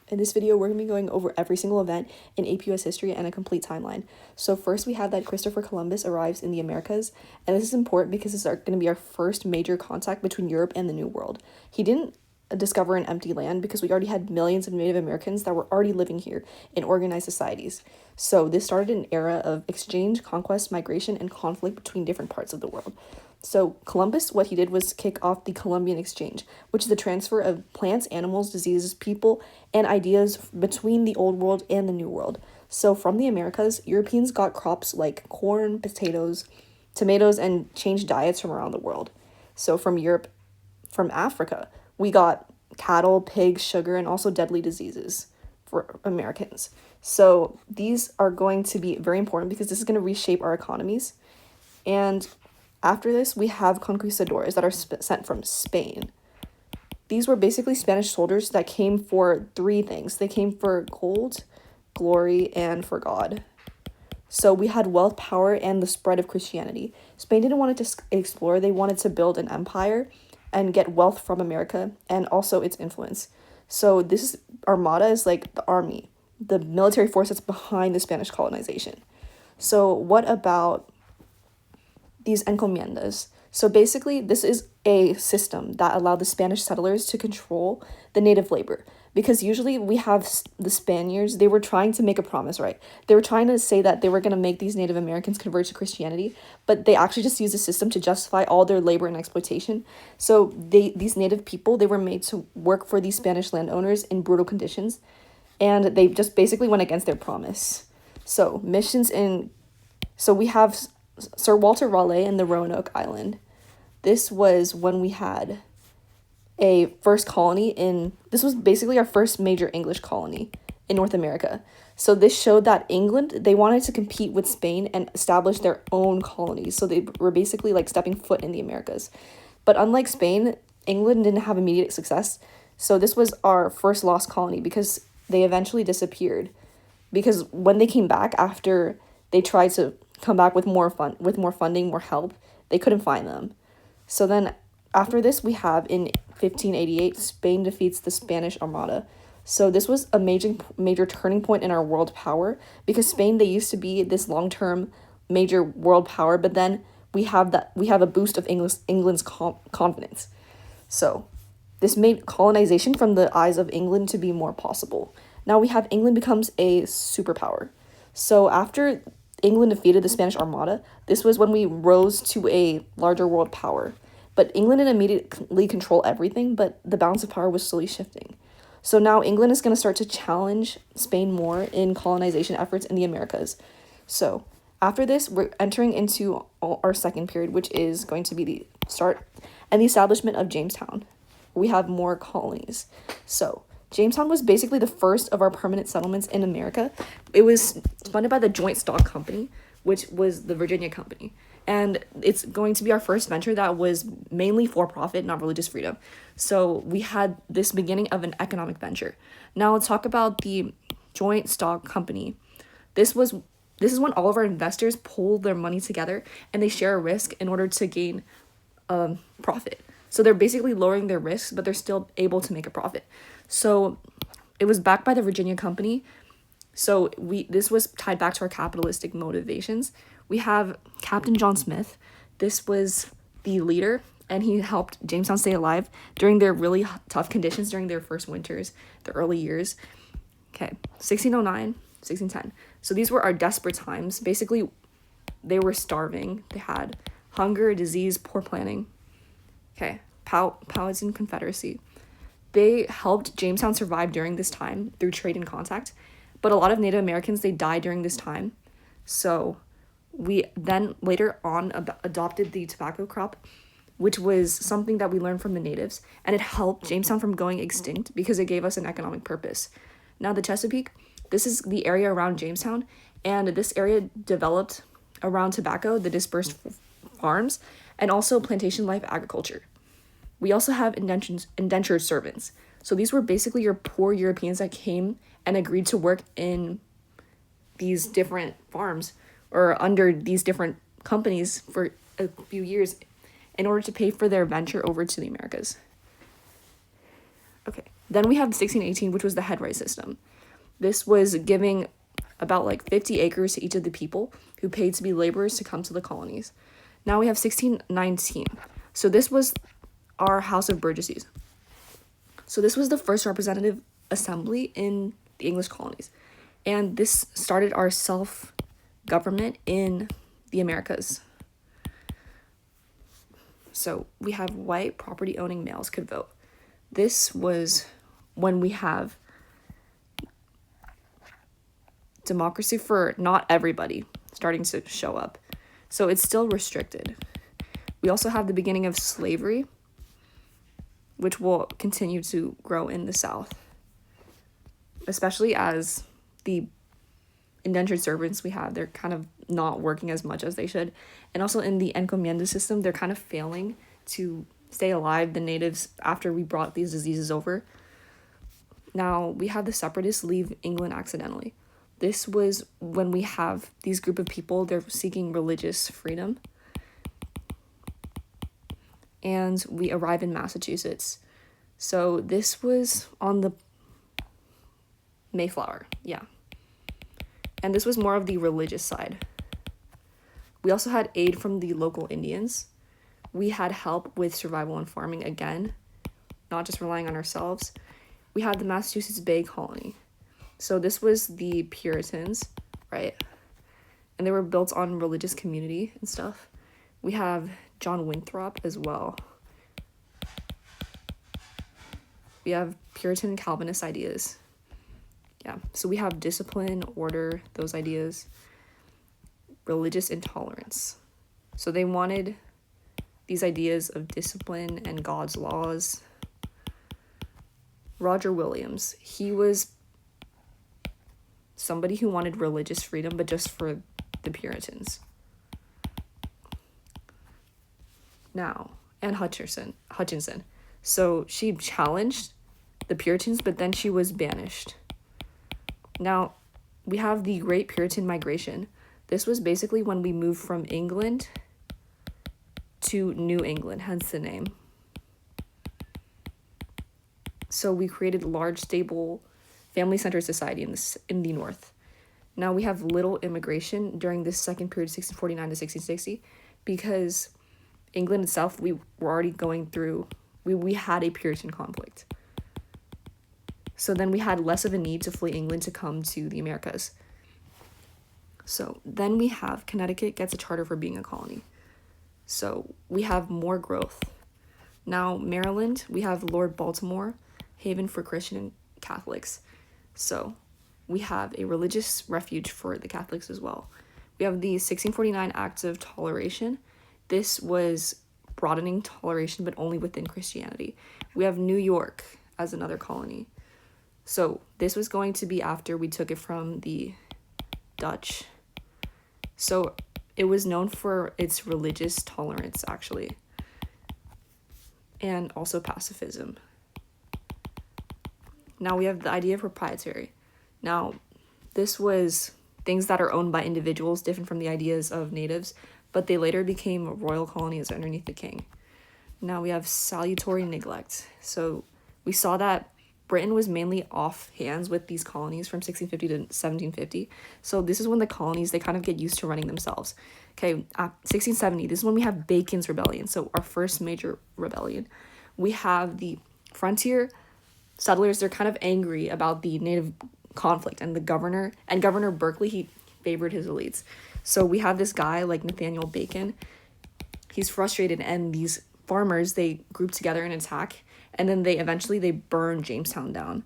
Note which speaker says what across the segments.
Speaker 1: In this video, we're going to be going over every single event in APUS history and a complete timeline. So first we have that Christopher Columbus arrives in the Americas, and this is important because this is going to be our first major contact between Europe and the New World. He didn't discover an empty land because we already had millions of Native Americans that were already living here in organized societies. So this started an era of exchange, conquest, migration, and conflict between different parts of the world. So Columbus, what he did was kick off the Columbian Exchange, which is the transfer of plants, animals, diseases, people, and ideas between the Old World and the New World. So from the Americas, Europeans got crops like corn, potatoes, tomatoes, and changed diets from around the world. So from Europe, from Africa, we got cattle, pigs, sugar, and also deadly diseases for Americans. So these are going to be very important because this is going to reshape our economies. And after this, we have conquistadors that are sent from Spain. These were basically Spanish soldiers that came for three things. They came for gold, glory, and for God. So we had wealth, power, and the spread of Christianity. Spain didn't want to explore. They wanted to build an empire and get wealth from America and also its influence. So this Armada is like the army, the military force that's behind the Spanish colonization. So what about these encomiendas? So basically, this is a system that allowed the Spanish settlers to control the native labor. Because usually we have the Spaniards, they were trying to make a promise, right? They were trying to say that they were going to make these Native Americans convert to Christianity, but they actually just used the system to justify all their labor and exploitation. So these native people, they were made to work for these Spanish landowners in brutal conditions, and they just basically went against their promise. So we have Sir Walter Raleigh in the Roanoke Island. This was when we had a first colony this was basically our first major English colony in North America. So this showed that England, they wanted to compete with Spain and establish their own colonies. So they were basically like stepping foot in the Americas. But unlike Spain, England didn't have immediate success. So this was our first lost colony because they eventually disappeared. Because when they came back after they tried to come back with more funding, more help, they couldn't find them. So then after this, we have in 1588, Spain defeats the Spanish Armada. So this was a major turning point in our world power because Spain, they used to be this long-term major world power, but then we have a boost of England's confidence. So this made colonization from the eyes of England to be more possible. Now we have England becomes a superpower. So after England defeated the Spanish Armada, this was when we rose to a larger world power. But England didn't immediately control everything, but the balance of power was slowly shifting. So now England is going to start to challenge Spain more in colonization efforts in the Americas. So after this, we're entering into our second period, which is going to be the start and the establishment of Jamestown. We have more colonies. So Jamestown was basically the first of our permanent settlements in America. It was funded by the Joint Stock Company, which was the Virginia Company. And it's going to be our first venture that was mainly for profit, not religious freedom. So we had this beginning of an economic venture. Now let's talk about the Joint Stock Company. This is when all of our investors pull their money together and they share a risk in order to gain profit. So they're basically lowering their risks, but they're still able to make a profit. So it was backed by the Virginia Company. So this was tied back to our capitalistic motivations. We have Captain John Smith. This was the leader, and he helped Jamestown stay alive during their really tough conditions during their first winters, the early years. Okay, 1609, 1610. So these were our desperate times. Basically, they were starving. They had hunger, disease, poor planning. Okay, Powhatan Confederacy. They helped Jamestown survive during this time through trade and contact, but a lot of Native Americans, they died during this time. So we then later on adopted the tobacco crop, which was something that we learned from the natives, and it helped Jamestown from going extinct because it gave us an economic purpose. Now the Chesapeake, this is the area around Jamestown, and this area developed around tobacco, the dispersed farms, and also plantation life agriculture. We also have indentured servants. So these were basically your poor Europeans that came and agreed to work in these different farms or under these different companies for a few years in order to pay for their venture over to the Americas. Okay, Then we have 1618, which was the headright system. This was giving about like 50 acres to each of the people who paid to be laborers to come to the colonies. Now we have 1619. So this was our House of Burgesses. So this was the first representative assembly in the English colonies. And this started our self-government in the Americas. So we have white property-owning males could vote. This was when we have democracy for not everybody starting to show up. So it's still restricted. We also have the beginning of slavery, which will continue to grow in the South, especially as the indentured servants we have, they're kind of not working as much as they should. And also in the encomienda system, they're kind of failing to stay alive, the natives, after we brought these diseases over. Now, we have the separatists leave England accidentally. This was when we have these group of people, they're seeking religious freedom. And we arrive in Massachusetts. So this was on the Mayflower, yeah. And this was more of the religious side. We also had aid from the local Indians. We had help with survival and farming again, not just relying on ourselves. We had the Massachusetts Bay Colony. So this was the Puritans, right? And they were built on religious community and stuff. We have John Winthrop as well. We have Puritan Calvinist ideas. Yeah, so we have discipline, order, those ideas. Religious intolerance. So they wanted these ideas of discipline and God's laws. Roger Williams, he was somebody who wanted religious freedom, but just for the Puritans. Now, Anne Hutchinson. So she challenged the Puritans, but then she was banished. Now, we have the Great Puritan Migration. This was basically when we moved from England to New England, hence the name. So we created large, stable, family-centered society in the North. Now we have little immigration during this second period, 1649 to 1660, because England itself, we were already going through, we had a Puritan conflict. So then we had less of a need to flee England to come to the Americas. So then we have Connecticut gets a charter for being a colony. So we have more growth. Now Maryland, we have Lord Baltimore, haven for Christian and Catholics. So we have a religious refuge for the Catholics as well. We have the 1649 Acts of Toleration. This was broadening toleration, but only within Christianity. We have New York as another colony. So this was going to be after we took it from the Dutch. So it was known for its religious tolerance, actually, and also pacifism. Now we have the idea of proprietary. Now, this was things that are owned by individuals, different from the ideas of natives, but they later became royal colonies underneath the king. Now we have salutary neglect. So we saw that Britain was mainly off hands with these colonies from 1650 to 1750. So this is when the colonies, they kind of get used to running themselves. Okay, 1670, this is when we have Bacon's Rebellion, so our first major rebellion. We have the frontier settlers, they're kind of angry about the native conflict, and Governor Berkeley, he favored his elites. So we have this guy like Nathaniel Bacon. He's frustrated, and these farmers, they group together and attack, and then they burn Jamestown down.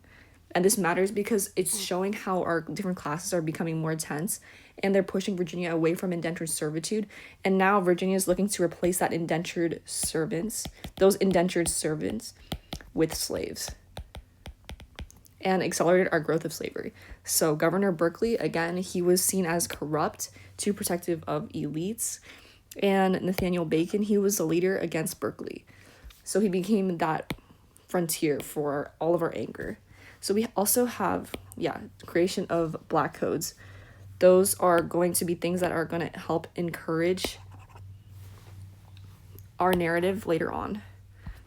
Speaker 1: And this matters because it's showing how our different classes are becoming more tense, and they're pushing Virginia away from indentured servitude. And now Virginia is looking to replace those indentured servants, with slaves, and accelerated our growth of slavery. So Governor Berkeley, again, he was seen as corrupt, too protective of elites. And Nathaniel Bacon, he was the leader against Berkeley. So he became that frontier for all of our anger. So we also have, creation of black codes. Those are going to be things that are going to help encourage our narrative later on.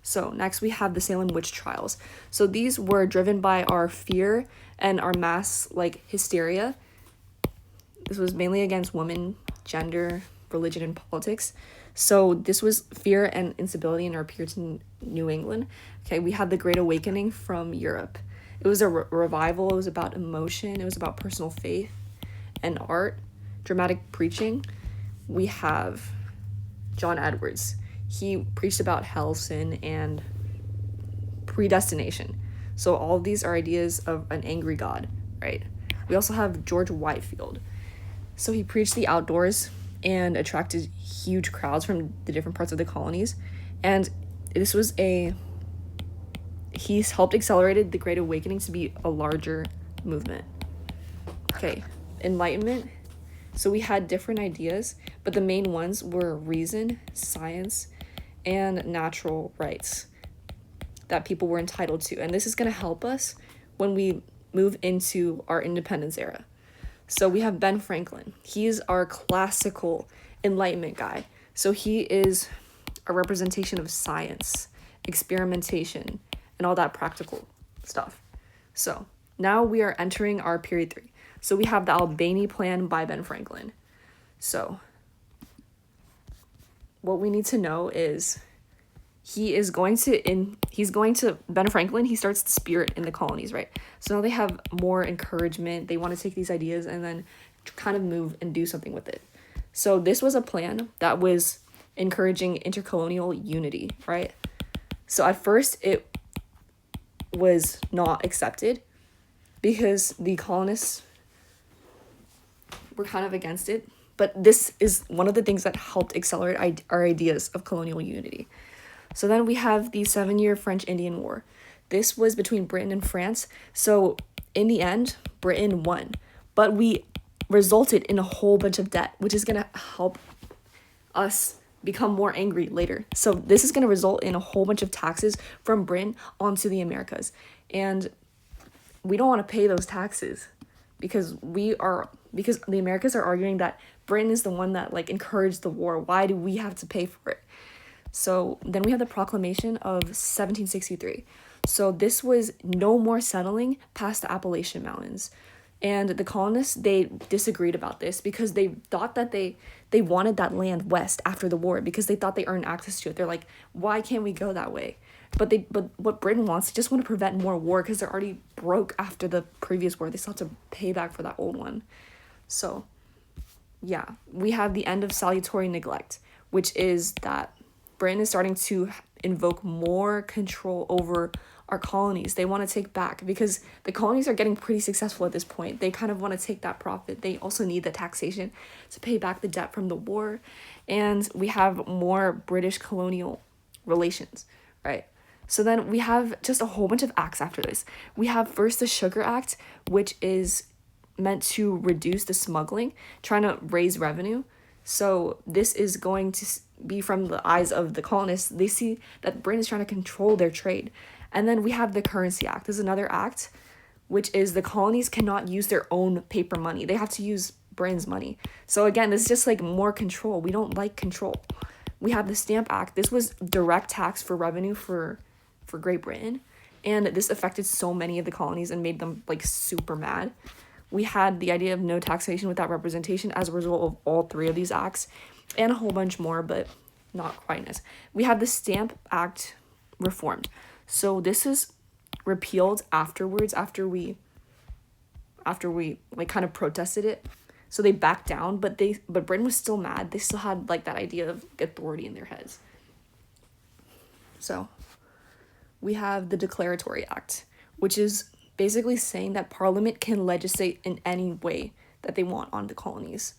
Speaker 1: So next we have the Salem witch trials. So these were driven by our fear and our mass like hysteria. This was mainly against women, gender, religion, and politics. So this was fear and instability in our Puritan New England. Okay, we had the Great Awakening from Europe. It was a revival. It was about emotion. It was about personal faith and art, dramatic preaching. We have John Edwards. He preached about hell, sin, and predestination. So all of these are ideas of an angry God, right? We also have George Whitefield. So he preached the outdoors and attracted huge crowds from the different parts of the colonies. And this was he's helped accelerated the Great Awakening to be a larger movement. Okay, Enlightenment. So we had different ideas, but the main ones were reason, science, and natural rights that people were entitled to. And this is going to help us when we move into our independence era. So we have Ben Franklin. He's our classical Enlightenment guy. So he is a representation of science, experimentation, and all that practical stuff. So now we are entering our period 3. So we have the Albany Plan by Ben Franklin. So what we need to know is Ben Franklin, he starts the spirit in the colonies, right? So now they have more encouragement. They want to take these ideas and then kind of move and do something with it. So this was a plan that was encouraging intercolonial unity, right? So at first it was not accepted because the colonists were kind of against it. But this is one of the things that helped accelerate our ideas of colonial unity. So then we have the 7-year French-Indian War. This was between Britain and France. So in the end, Britain won. But we resulted in a whole bunch of debt, which is going to help us become more angry later. So this is going to result in a whole bunch of taxes from Britain onto the Americas. And we don't want to pay those taxes because the Americas are arguing that Britain is the one that like encouraged the war. Why do we have to pay for it? So then we have the Proclamation of 1763. So this was no more settling past the Appalachian Mountains. And the colonists, they disagreed about this because they thought that they wanted that land west after the war because they thought they earned access to it. They're like, why can't we go that way? But what Britain wants, they just want to prevent more war because they're already broke after the previous war. They still have to pay back for that old one. So, yeah, we have the end of salutary neglect, which is that Britain is starting to invoke more control over our colonies. They want to take back because the colonies are getting pretty successful at this point. They kind of want to take that profit. They also need the taxation to pay back the debt from the war. And we have more British colonial relations, right? So then we have just a whole bunch of acts after this. We have first the Sugar Act, which is meant to reduce the smuggling, trying to raise revenue. So this is going to be from the eyes of the colonists. They see that Britain is trying to control their trade. And then we have the Currency Act. This is another act, which is the colonies cannot use their own paper money. They have to use Britain's money. So again, this is just like more control. We don't like control. We have the Stamp Act. This was direct tax for revenue for Great Britain. And this affected so many of the colonies and made them like super mad. We had the idea of no taxation without representation as a result of all 3 of these acts and a whole bunch more, but not quite as. We have the Stamp Act reformed. So this is repealed afterwards after we like kind of protested it. So they backed down, but Britain was still mad. They still had like that idea of authority in their heads. So we have the Declaratory Act, which is basically saying that Parliament can legislate in any way that they want on the colonies.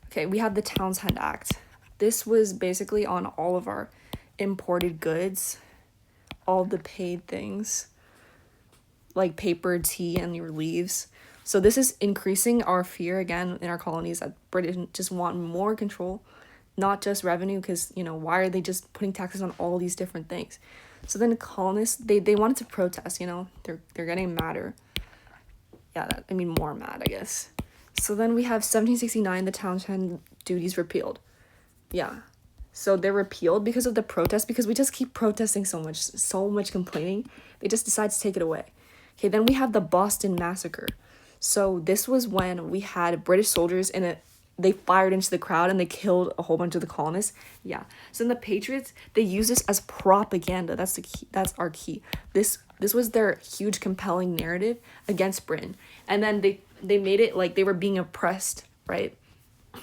Speaker 1: Okay, we have the Townshend Act. This was basically on all of our imported goods, all the paid things, like paper, tea, and your leaves. So this is increasing our fear again in our colonies that British just want more control, not just revenue, because, why are they just putting taxes on all these different things? So then the colonists, they wanted to protest, they're getting madder. More mad, I guess. So then we have 1769, the Townshend duties repealed. Yeah. So they're repealed because of the protest, because we just keep protesting so much complaining. They just decide to take it away. Okay, then we have the Boston Massacre. So this was when we had British soldiers they fired into the crowd and they killed a whole bunch of the colonists. Yeah. So in the Patriots, they use this as propaganda. That's the key. That's our key. This was their huge compelling narrative against Britain. And then they made it like they were being oppressed, right?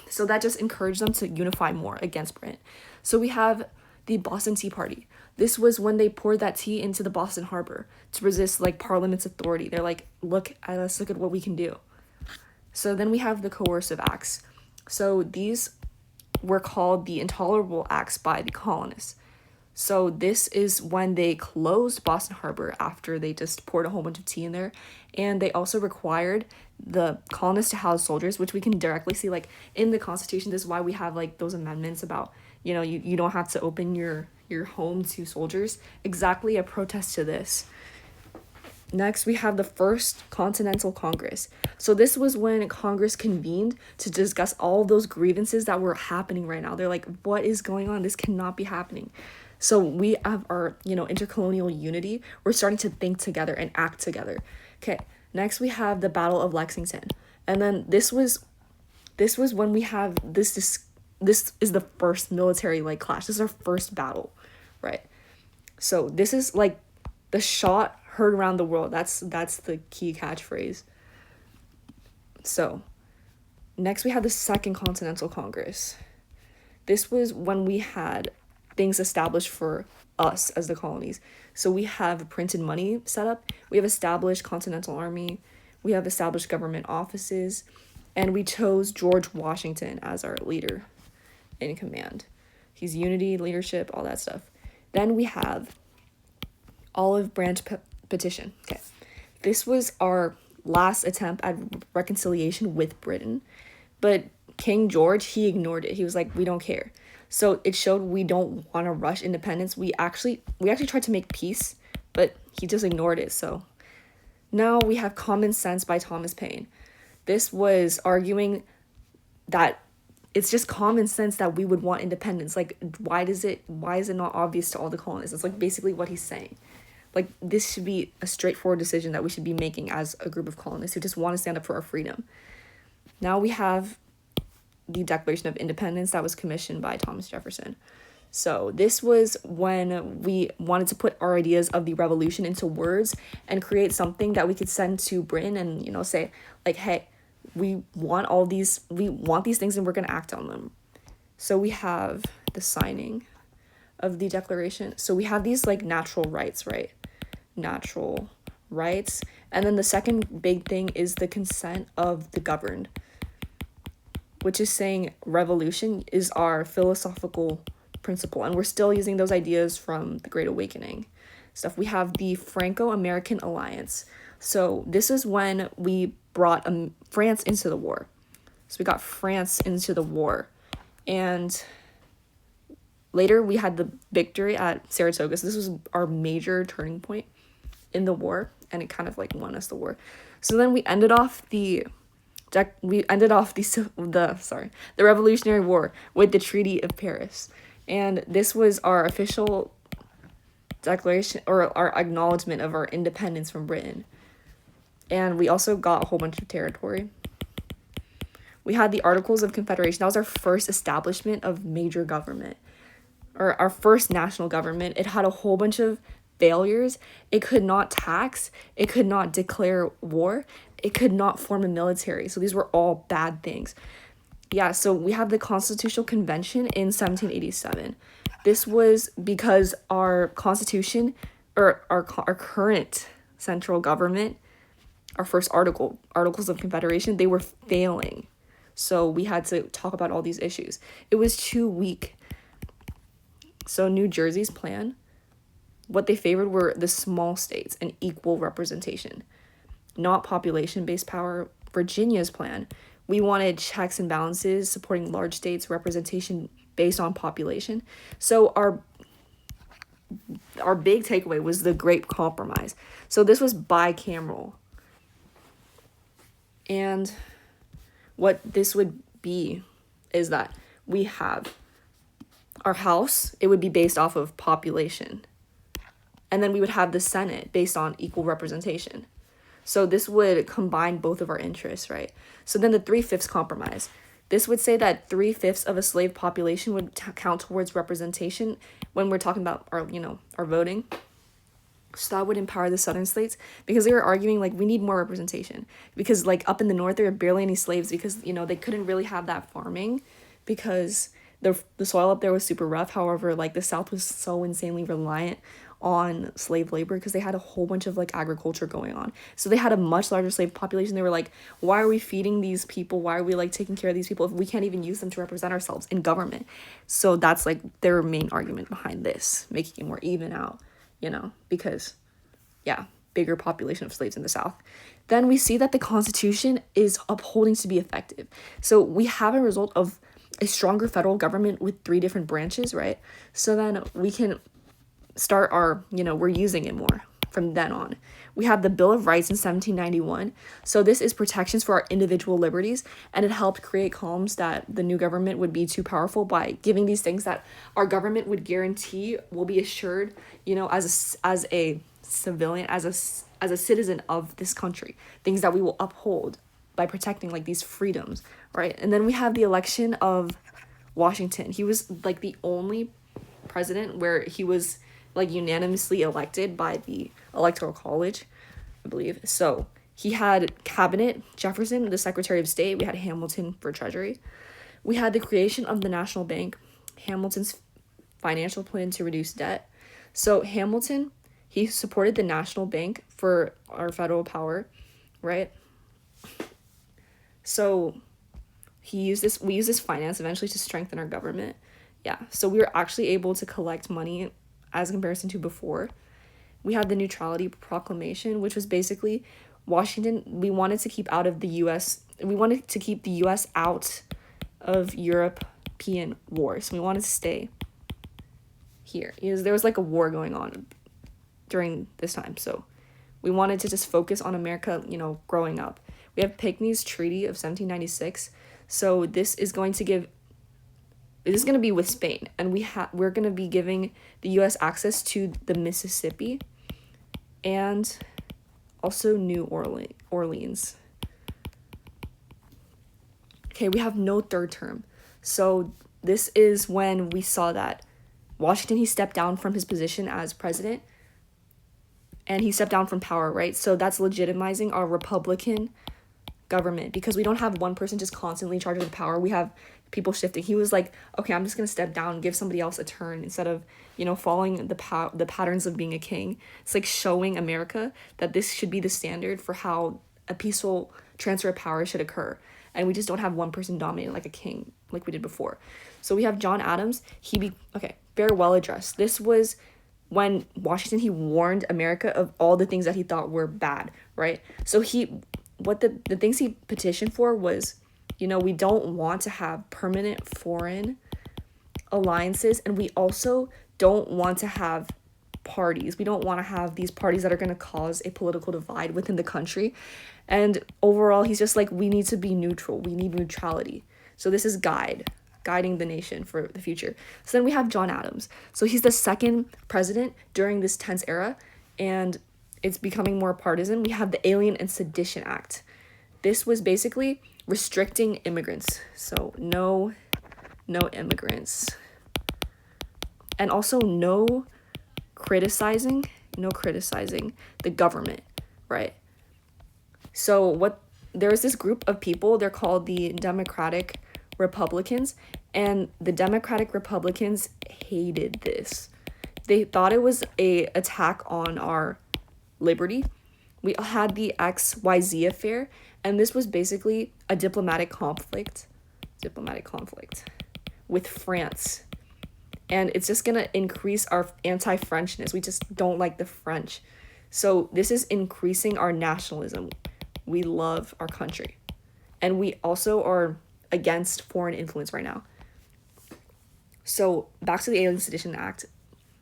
Speaker 1: So that just encouraged them to unify more against Britain. So we have the Boston Tea Party. This was when they poured that tea into the Boston Harbor to resist like Parliament's authority. They're like, let's look at what we can do. So then we have the coercive acts. So these were called the intolerable acts by the colonists. So this is when they closed Boston Harbor after they just poured a whole bunch of tea in there. And they also required the colonists to house soldiers, which we can directly see like in the Constitution. This is why we have like those amendments about, you don't have to open your home to soldiers. Exactly a protest to this. Next, we have the First Continental Congress. So this was when Congress convened to discuss all those grievances that were happening right now. They're like, what is going on? This cannot be happening. So we have our, intercolonial unity. We're starting to think together and act together. Okay, next we have the Battle of Lexington. And then this was when we have this is the first military like clash. This is our first battle, right? So this is like the shot heard around the world. That's the key catchphrase. So next we have the Second Continental Congress. This was when we had things established for us as the colonies. So we have printed money set up. We have established Continental Army. We have established government offices. And we chose George Washington as our leader in command. He's unity, leadership, all that stuff. Then we have Olive Branch Petition. Okay. This was our last attempt at reconciliation with Britain. But King George, he ignored it. He was like, we don't care. So it showed we don't want to rush independence. We actually tried to make peace, but he just ignored it. So now we have Common Sense by Thomas Paine. This was arguing that it's just common sense that we would want independence. Like, why is it not obvious to all the colonists? It's like basically what he's saying. Like, this should be a straightforward decision that we should be making as a group of colonists who just want to stand up for our freedom. Now we have the Declaration of Independence that was commissioned by Thomas Jefferson. So this was when we wanted to put our ideas of the revolution into words and create something that we could send to Britain and, say like, hey, we want these things and we're going to act on them. So we have the signing of the Declaration. So we have these like natural rights, right? Natural rights. And then the second big thing is the consent of the governed, which is saying revolution is our philosophical principle. And we're still using those ideas from the Great Awakening stuff. We have the Franco-American Alliance. So this is when we brought France into the war. So we got France into the war. And later we had the victory at Saratoga. So this was our major turning point in the war. And it kind of like won us the war. So then we ended off the Revolutionary War with the Treaty of Paris. And this was our official declaration or our acknowledgement of our independence from Britain. And we also got a whole bunch of territory. We had the Articles of Confederation. That was our first establishment of major government, or our first national government. It had a whole bunch of failures. It could not tax. It could not declare war. It could not form a military. So these were all bad things. Yeah, so we have the Constitutional Convention in 1787. This was because our Constitution, or our current central government, our first Articles of Confederation, they were failing. So we had to talk about all these issues. It was too weak. So New Jersey's plan, what they favored were the small states and equal representation, not population-based power. Virginia's plan, we wanted checks and balances supporting large states, representation based on population. So our big takeaway was the Great Compromise. So this was bicameral. And what this would be is that we have our House, it would be based off of population. And then we would have the Senate based on equal representation. So this would combine both of our interests, right? So then the 3/5 compromise. This would say that 3/5 of a slave population would count towards representation when we're talking about our voting. So that would empower the southern states, because they were arguing like we need more representation, because like up in the north there were barely any slaves, because they couldn't really have that farming because the soil up there was super rough. However, like the south was so insanely reliant on slave labor because they had a whole bunch of like agriculture going on. So they had a much larger slave population. They were like, why are we feeding these people? Why are we like taking care of these people if we can't even use them to represent ourselves in government? So that's like their main argument behind this, making it more even out, because bigger population of slaves in the South. Then we see that the Constitution is upholding to be effective. So we have a result of a stronger federal government with 3 different branches, right? So then we can start we're using it more from then on. We have the Bill of Rights in 1791. So this is protections for our individual liberties, and it helped create calms that the new government would be too powerful by giving these things that our government would guarantee will be assured, as a civilian, as a citizen of this country, things that we will uphold by protecting like these freedoms, right? And then we have the election of Washington. He was like the only president where he was like unanimously elected by the Electoral College, I believe. So he had cabinet, Jefferson, the Secretary of State. We had Hamilton for Treasury. We had the creation of the National Bank, Hamilton's financial plan to reduce debt. So Hamilton, he supported the National Bank for our federal power, right? So we use this finance eventually to strengthen our government. Yeah, so we were actually able to collect money as comparison to before. We had the Neutrality Proclamation, which was basically Washington, we wanted to keep out of the U.S., we wanted to keep the U.S. out of European wars. We wanted to stay here. There was like a war going on during this time, so we wanted to just focus on America, growing up. We have Pinckney's Treaty of 1796. So this is going to be with Spain, and we're going to be giving the U.S. access to the Mississippi and also New Orleans. Okay, we have no third term. So this is when we saw that Washington, he stepped down from his position as president, and he stepped down from power, right? So that's legitimizing our Republican government, because we don't have one person just constantly in charge of the power. We have people shifting. He was like, okay, I'm just gonna step down and give somebody else a turn instead of following the patterns of being a king. It's like showing America that this should be the standard for how a peaceful transfer of power should occur, and we just don't have one person dominating like a king like we did before. So we have John Adams. Farewell address. This was when Washington, he warned America of all the things that he thought were bad, right? So the things he petitioned for was, we don't want to have permanent foreign alliances, and we also don't want to have parties. We don't want to have these parties that are going to cause a political divide within the country. And overall, he's just like, we need to be neutral. We need neutrality. So this is guiding the nation for the future. So then we have John Adams. So he's the second president during this tense era, and it's becoming more partisan. We have the Alien and Sedition Act. This was basically restricting immigrants. So no immigrants. And also no criticizing the government, right? So there is this group of people, they're called the Democratic Republicans, and the Democratic Republicans hated this. They thought it was a attack on our liberty. We had the XYZ affair, and this was basically a diplomatic conflict with France. And it's just gonna increase our anti-Frenchness. We just don't like the French. So this is increasing our nationalism. We love our country. And we also are against foreign influence right now. So back to the Alien Sedition Act.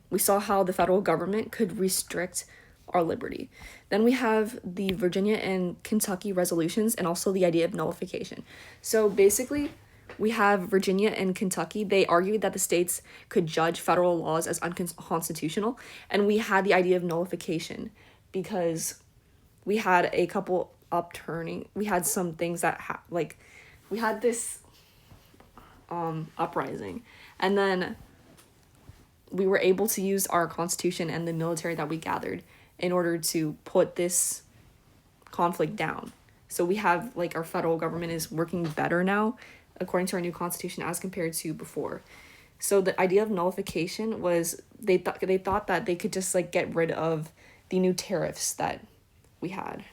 Speaker 1: We saw how the federal government could restrict our liberty. Then we have the Virginia and Kentucky resolutions, and also the idea of nullification. So basically, We have Virginia and Kentucky. They argued that the states could judge federal laws as unconstitutional, and we had the idea of nullification because we had a couple upturning. We had some things that we had this uprising, and then we were able to use our constitution and the military that we gathered in order to put this conflict down. So we have our federal government is working better now according to our new constitution as compared to before. So the idea of nullification was they thought that they could just get rid of the new tariffs that we had,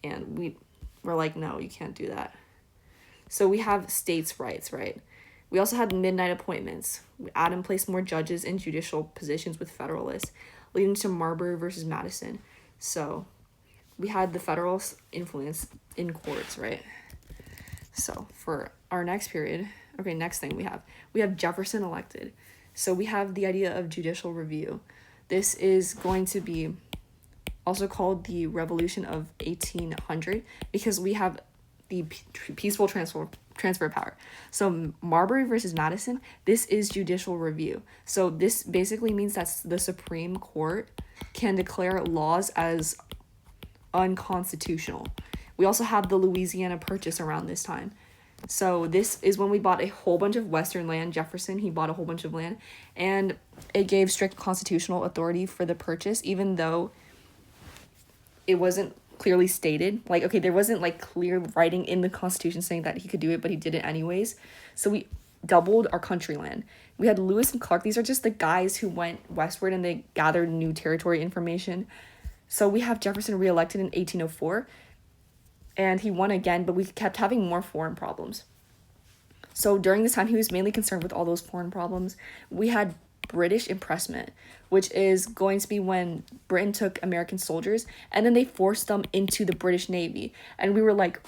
Speaker 1: and we were like, no, you can't do that. So we have states' rights, right? We also had midnight appointments. We add and place more judges in judicial positions with Federalists, leading to Marbury versus Madison. So we had the Federalist influence in courts, right? So for our next period, next thing we have Jefferson elected. So we have the idea of judicial review. This is going to be also called the Revolution of 1800 because we have the peaceful transfer of power. So Marbury versus Madison, this is judicial review. So this basically means that the Supreme Court can declare laws as unconstitutional. We also have the Louisiana Purchase around this time. So this is when we bought a whole bunch of Western land. Jefferson, he bought a whole bunch of land, and it gave strict constitutional authority for the purchase, even though it wasn't clearly stated. There wasn't clear writing in the Constitution saying that he could do it, but he did it anyways. So we doubled our country land. We had Lewis and Clark. These are just the guys who went westward and they gathered new territory information. So we have Jefferson reelected in 1804, and he won again, but we kept having more foreign problems. So during this time, he was mainly concerned with all those foreign problems. We had British impressment, which is going to be when Britain took American soldiers and then they forced them into the British Navy. And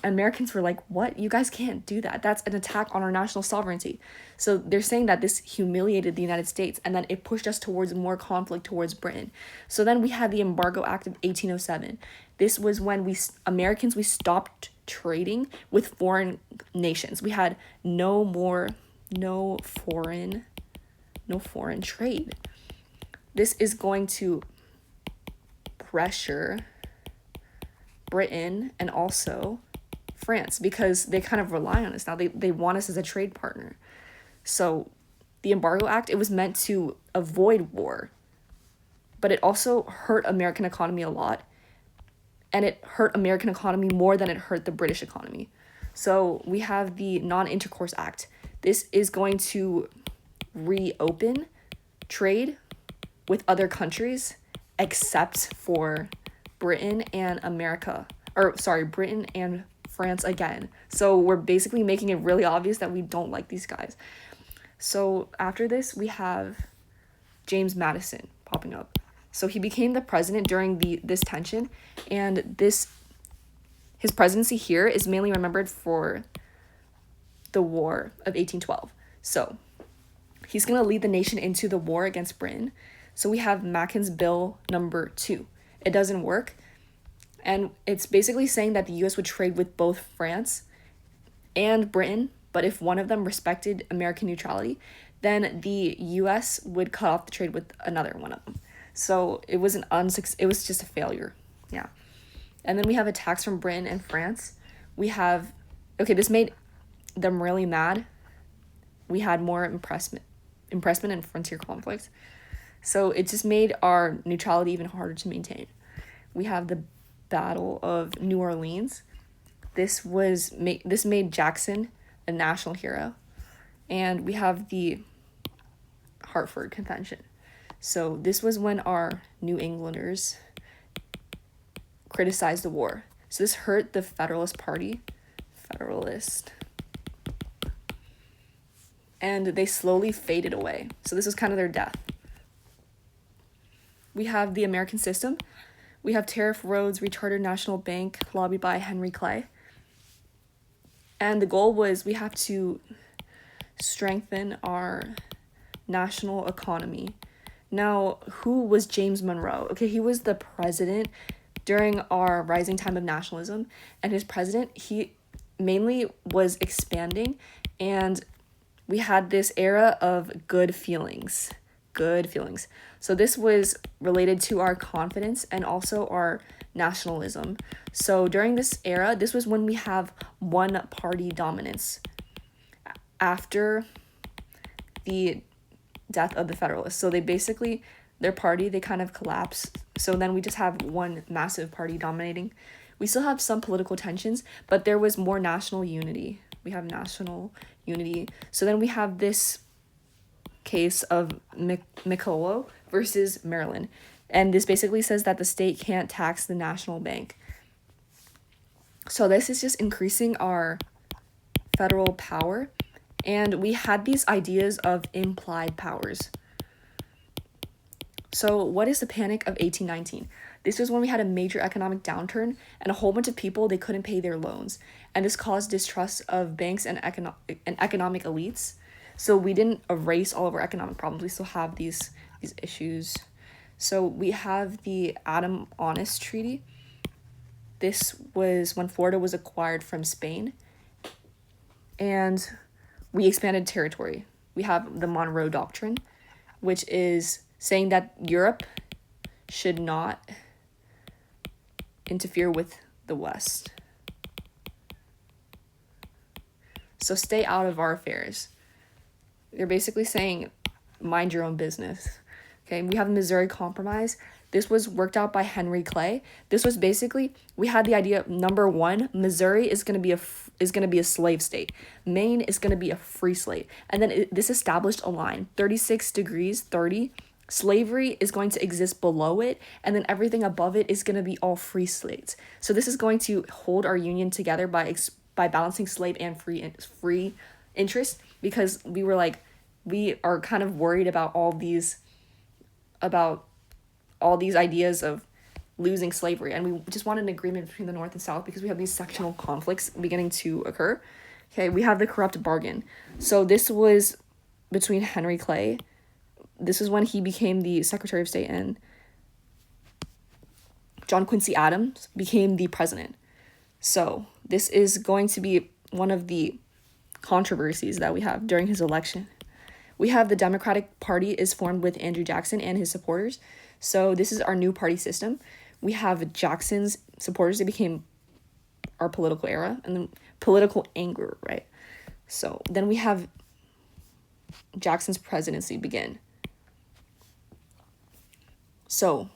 Speaker 1: Americans were like, what? You guys can't do that. That's an attack on our national sovereignty. So they're saying that this humiliated the United States and then it pushed us towards more conflict towards Britain. So then we had the Embargo Act of 1807. This was when we stopped trading with foreign nations. We had no foreign trade. This is going to pressure Britain and also France because they kind of rely on us now. They want us as a trade partner. So the Embargo Act, it was meant to avoid war, but it also hurt American economy a lot, and it hurt American economy more than it hurt the British economy. So we have the Non-Intercourse Act. This is going to reopen trade with other countries except for Britain and Britain and France again. So we're basically making it really obvious that we don't like these guys. So after this, we have James Madison popping up. So he became the president during this tension, and his presidency here is mainly remembered for the War of 1812. So he's going to lead the nation into the war against Britain. So we have Mackins Bill number 2. It doesn't work. And it's basically saying that the U.S. would trade with both France and Britain, but if one of them respected American neutrality, then the U.S. would cut off the trade with another one of them. So it was it was just a failure. Yeah. And then we have attacks from Britain and France. We have, this made them really mad. We had more impressment and frontier conflicts. So it just made our neutrality even harder to maintain. We have the Battle of New Orleans. This made Jackson a national hero. And we have the Hartford Convention. So this was when our New Englanders criticized the war. So this hurt the Federalist Party. And they slowly faded away. So this was kind of their death. We have the American system. We have tariff roads, rechartered national bank, lobbied by Henry Clay. And the goal was we have to strengthen our national economy. Now, who was James Monroe? He was the president during our rising time of nationalism. And his president, he mainly was expanding And we had this era of good feelings. Good feelings. So this was related to our confidence and also our nationalism. So during this era, this was when we have one party dominance. After the death of the Federalists. So they basically, their party, they kind of collapsed. So then we just have one massive party dominating. We still have some political tensions, but there was more national unity. We have national unity. So then we have this case of McCulloch versus Maryland. And this basically says that the state can't tax the national bank. So this is just increasing our federal power. And we had these ideas of implied powers. So what is the Panic of 1819? This was when we had a major economic downturn and a whole bunch of people, they couldn't pay their loans. And this caused distrust of banks and economic elites. So we didn't erase all of our economic problems. We still have these issues. So we have the Adams-Onis Treaty. This was when Florida was acquired from Spain. And we expanded territory. We have the Monroe Doctrine, which is saying that Europe should not interfere with the West. So stay out of our affairs. They're basically saying, mind your own business. Okay, we have the Missouri Compromise. This was worked out by Henry Clay. This was basically, we had the idea, number one, Missouri is going to be a slave state. Maine is going to be a free state. And then this established a line, 36 degrees, 30. Slavery is going to exist below it, and then everything above it is going to be all free states. So this is going to hold our union together by balancing slave and free interest, because we are kind of worried about all these ideas of losing slavery, and we just wanted an agreement between the North and South because we have these sectional conflicts beginning to occur. Okay, we have the corrupt bargain. So this was between Henry Clay. This is when he became the Secretary of State, and John Quincy Adams became the president. So this is going to be one of the controversies that we have during his election. We have the Democratic Party is formed with Andrew Jackson and his supporters. So this is our new party system. We have Jackson's supporters. They became our political era, and then political anger, right? So then we have Jackson's presidency begin. So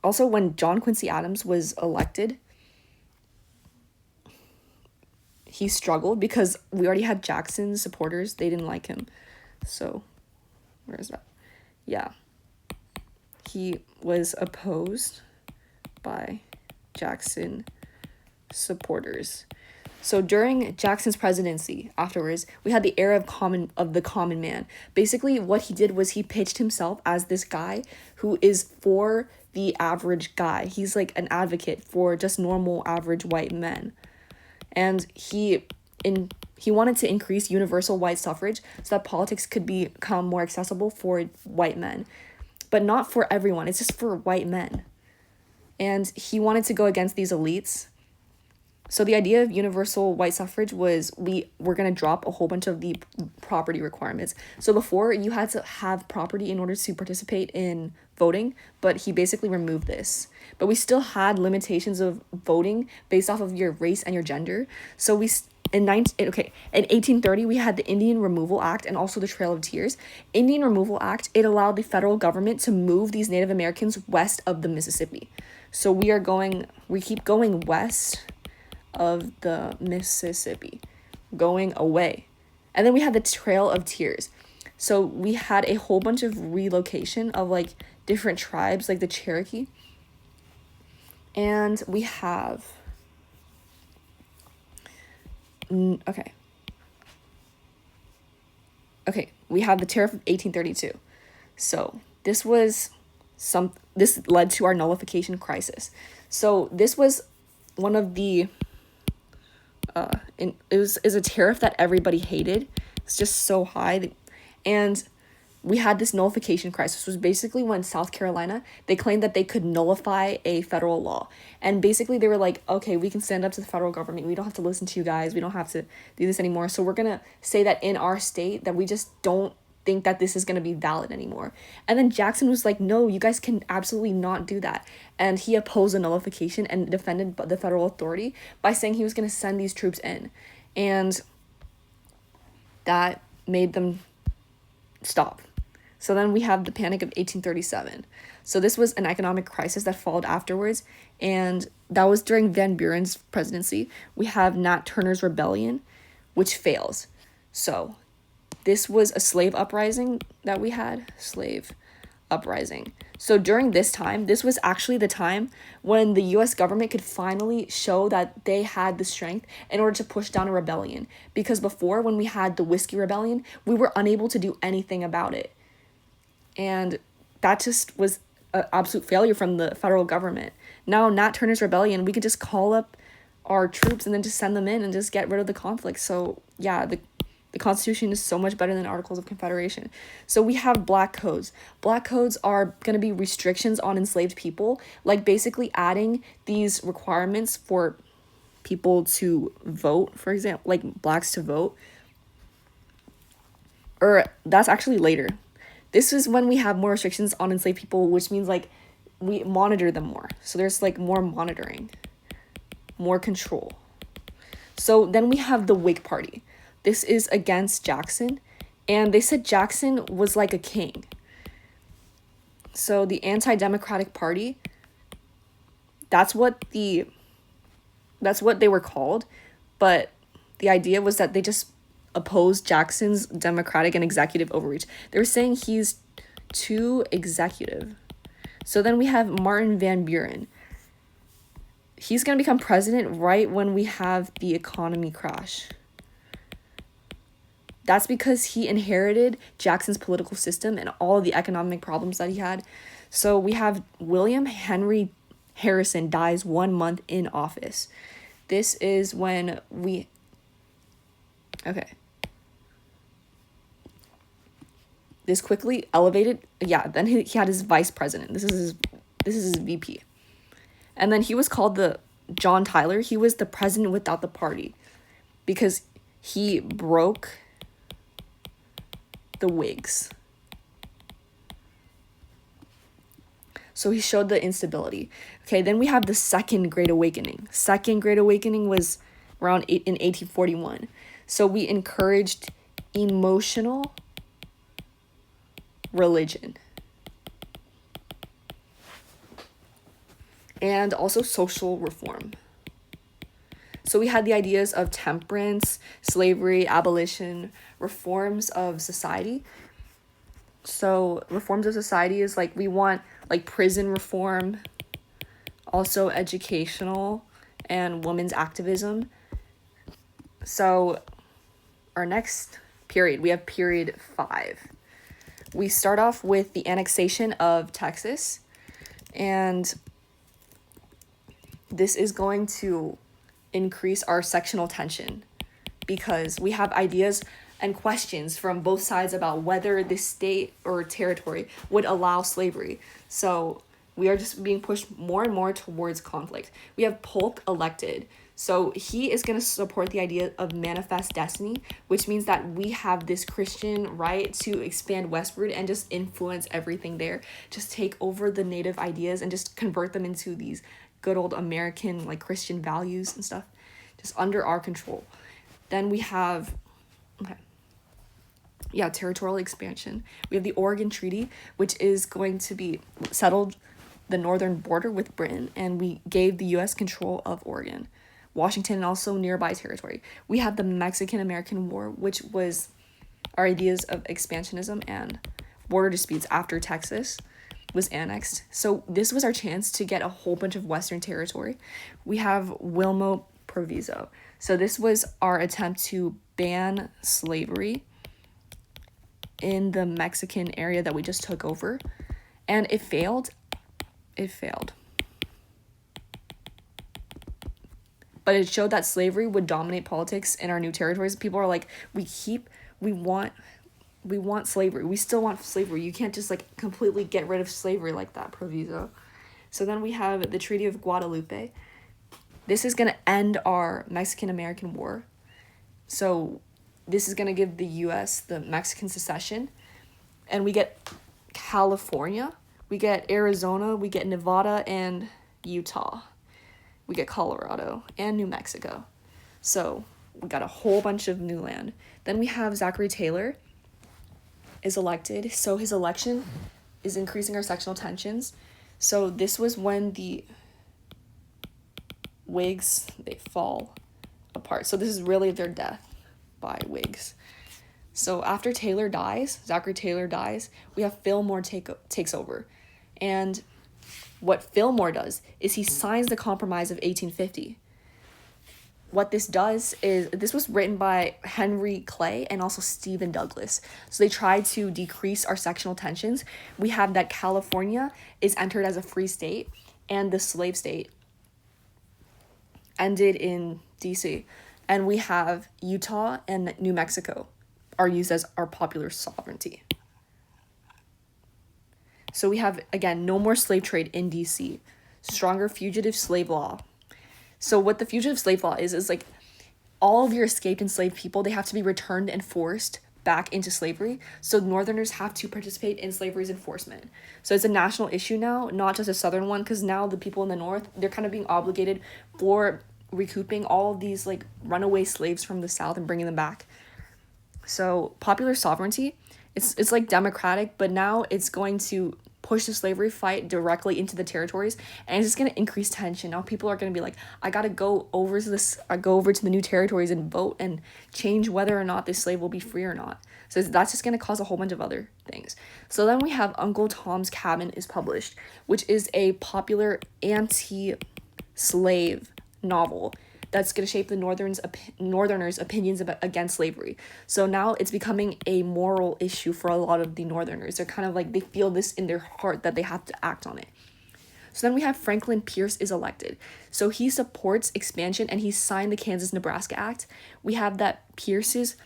Speaker 1: also when John Quincy Adams was elected, he struggled because we already had Jackson's supporters. They didn't like him. So where is that? Yeah. He was opposed by Jackson supporters. So during Jackson's presidency, afterwards, we had the era of the common man. Basically, what he did was he pitched himself as this guy who is for the average guy. He's like an advocate for just normal, average white men. And he wanted to increase universal white suffrage so that politics could become more accessible for white men. But not for everyone. It's just for white men. And he wanted to go against these elites. So the idea of universal white suffrage was we're going to drop a whole bunch of the property requirements. So before, you had to have property in order to participate in voting, but he basically removed this. But we still had limitations of voting based off of your race and your gender. So in 1830, we had the Indian Removal Act and also the Trail of Tears. Indian Removal Act, it allowed the federal government to move these Native Americans west of the Mississippi. So we keep going west of the Mississippi, going away. And then we had the Trail of Tears. So we had a whole bunch of relocation of like different tribes, like the Cherokee. And we have okay, we have the Tariff of 1832. So this led to our nullification crisis. So this was one of the is a tariff that everybody hated. It's just so high, and we had this nullification crisis, which was basically when South Carolina, they claimed that they could nullify a federal law. And basically they were like, okay, we can stand up to the federal government. We don't have to listen to you guys. We don't have to do this anymore. So we're going to say that in our state that we just don't think that this is going to be valid anymore. And then Jackson was like, no, you guys can absolutely not do that. And he opposed the nullification and defended the federal authority by saying he was going to send these troops in. And that made them stop. So then we have the Panic of 1837. So this was an economic crisis that followed afterwards, and that was during Van Buren's presidency. We have Nat Turner's Rebellion, which fails. So this was a slave uprising that we had. Slave uprising. So during this time, this was actually the time when the US government could finally show that they had the strength in order to push down a rebellion. Because before, when we had the Whiskey Rebellion, we were unable to do anything about it. And that just was an absolute failure from the federal government. Now, Nat Turner's Rebellion, we could just call up our troops and then just send them in and just get rid of the conflict. So yeah, the Constitution is so much better than Articles of Confederation. So we have black codes. Black codes are going to be restrictions on enslaved people, like basically adding these requirements for people to vote, for example, like blacks to vote. Or that's actually later. This is when we have more restrictions on enslaved people, which means like we monitor them more. So there's like more monitoring, more control. So then we have the Whig Party. This is against Jackson, and they said Jackson was like a king. So the Anti-Democratic Party, that's what they were called, but the idea was that they just opposed Jackson's democratic and executive overreach. They were saying he's too executive. So then we have Martin Van Buren. He's going to become president right when we have the economy crash. That's because he inherited Jackson's political system and all of the economic problems that he had. So we have William Henry Harrison dies 1 month in office. This is when we... Okay. This quickly elevated... Yeah, then he had his vice president. This is his VP. And then he was called the John Tyler. He was the president without the party because he broke the Whigs. So he showed the instability. Okay, then we have the Second Great Awakening. Second Great Awakening was around in 1841. So we encouraged emotional religion. And also social reform. So we had the ideas of temperance, slavery, abolition, reforms of society. So reforms of society is like we want like prison reform, also educational and women's activism. So our next period, we have period 5. We start off with the annexation of Texas, and this is going to increase our sectional tension because we have ideas and questions from both sides about whether the state or territory would allow slavery. So we are just being pushed more and more towards conflict. We have Polk elected. So he is going to support the idea of manifest destiny, which means that we have this Christian right to expand westward and just influence everything there. Just take over the native ideas and just convert them into these good old American like Christian values and stuff, just under our control. Then we have, territorial expansion. We have the Oregon Treaty, which is going to be settled the northern border with Britain, and we gave the U.S. control of Oregon, Washington, and also nearby territory. We have the Mexican-American War, which was our ideas of expansionism and border disputes after Texas was annexed. So this was our chance to get a whole bunch of Western territory. We have Wilmot Proviso. So this was our attempt to ban slavery in the Mexican area that we just took over. And it failed. But it showed that slavery would dominate politics in our new territories. People are like, we want we want slavery. We still want slavery. You can't just like completely get rid of slavery like that, proviso. So then we have the Treaty of Guadalupe. This is going to end our Mexican-American War. So this is going to give the U.S. the Mexican secession. And we get California, we get Arizona, we get Nevada and Utah. We get Colorado and New Mexico. So we got a whole bunch of new land. Then we have Zachary Taylor is elected. So his election is increasing our sectional tensions. So this was when the Whigs, they fall apart. So this is really their death by Whigs. So after Taylor dies, Zachary Taylor dies, we have Fillmore takes over. And what Fillmore does is he signs the Compromise of 1850. What this does is, this was written by Henry Clay and also Stephen Douglas. So they tried to decrease our sectional tensions. We have that California is entered as a free state and the slave state ended in DC. And we have Utah and New Mexico are used as our popular sovereignty. So we have, again, no more slave trade in DC. Stronger fugitive slave law. So what the fugitive slave law is like all of your escaped enslaved people, they have to be returned and forced back into slavery. So Northerners have to participate in slavery's enforcement. So it's a national issue now, not just a Southern one, because now the people in the North, they're kind of being obligated for recouping all of these like runaway slaves from the South and bringing them back. So popular sovereignty, it's like democratic, but now it's going to push the slavery fight directly into the territories, and it's just going to increase tension. Now people are going to be like, I got to go over to the new territories and vote and change whether or not this slave will be free or not. So that's just going to cause a whole bunch of other things. So then we have Uncle Tom's Cabin is published, which is a popular anti-slave novel that's going to shape the Northerners' opinions against slavery. So now it's becoming a moral issue for a lot of the Northerners. They're kind of like, they feel this in their heart that they have to act on it. So then we have Franklin Pierce is elected. So he supports expansion and he signed the Kansas-Nebraska Act. We have that Pierce's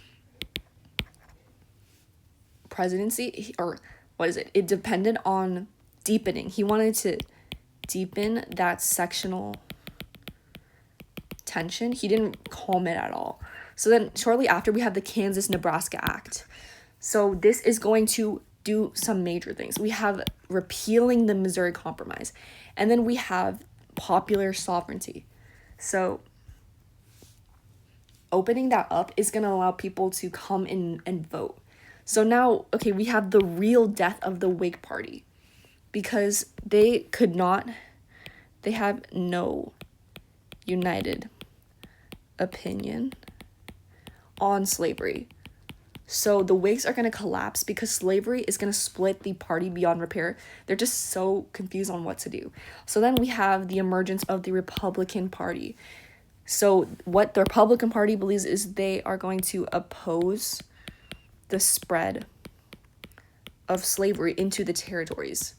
Speaker 1: presidency, it depended on deepening. He wanted to deepen that sectional tension. He didn't calm it at all. So then shortly after we have the Kansas-Nebraska Act. So this is going to do some major things. We have repealing the Missouri Compromise, and then we have popular sovereignty. So opening that up is going to allow people to come in and vote. So now, okay, we have the real death of the Whig Party because they have no united opinion on slavery. So the Whigs are going to collapse because slavery is going to split the party beyond repair. They're just so confused on what to do. So then we have the emergence of the Republican Party. So what the Republican Party believes is they are going to oppose the spread of slavery into the territories.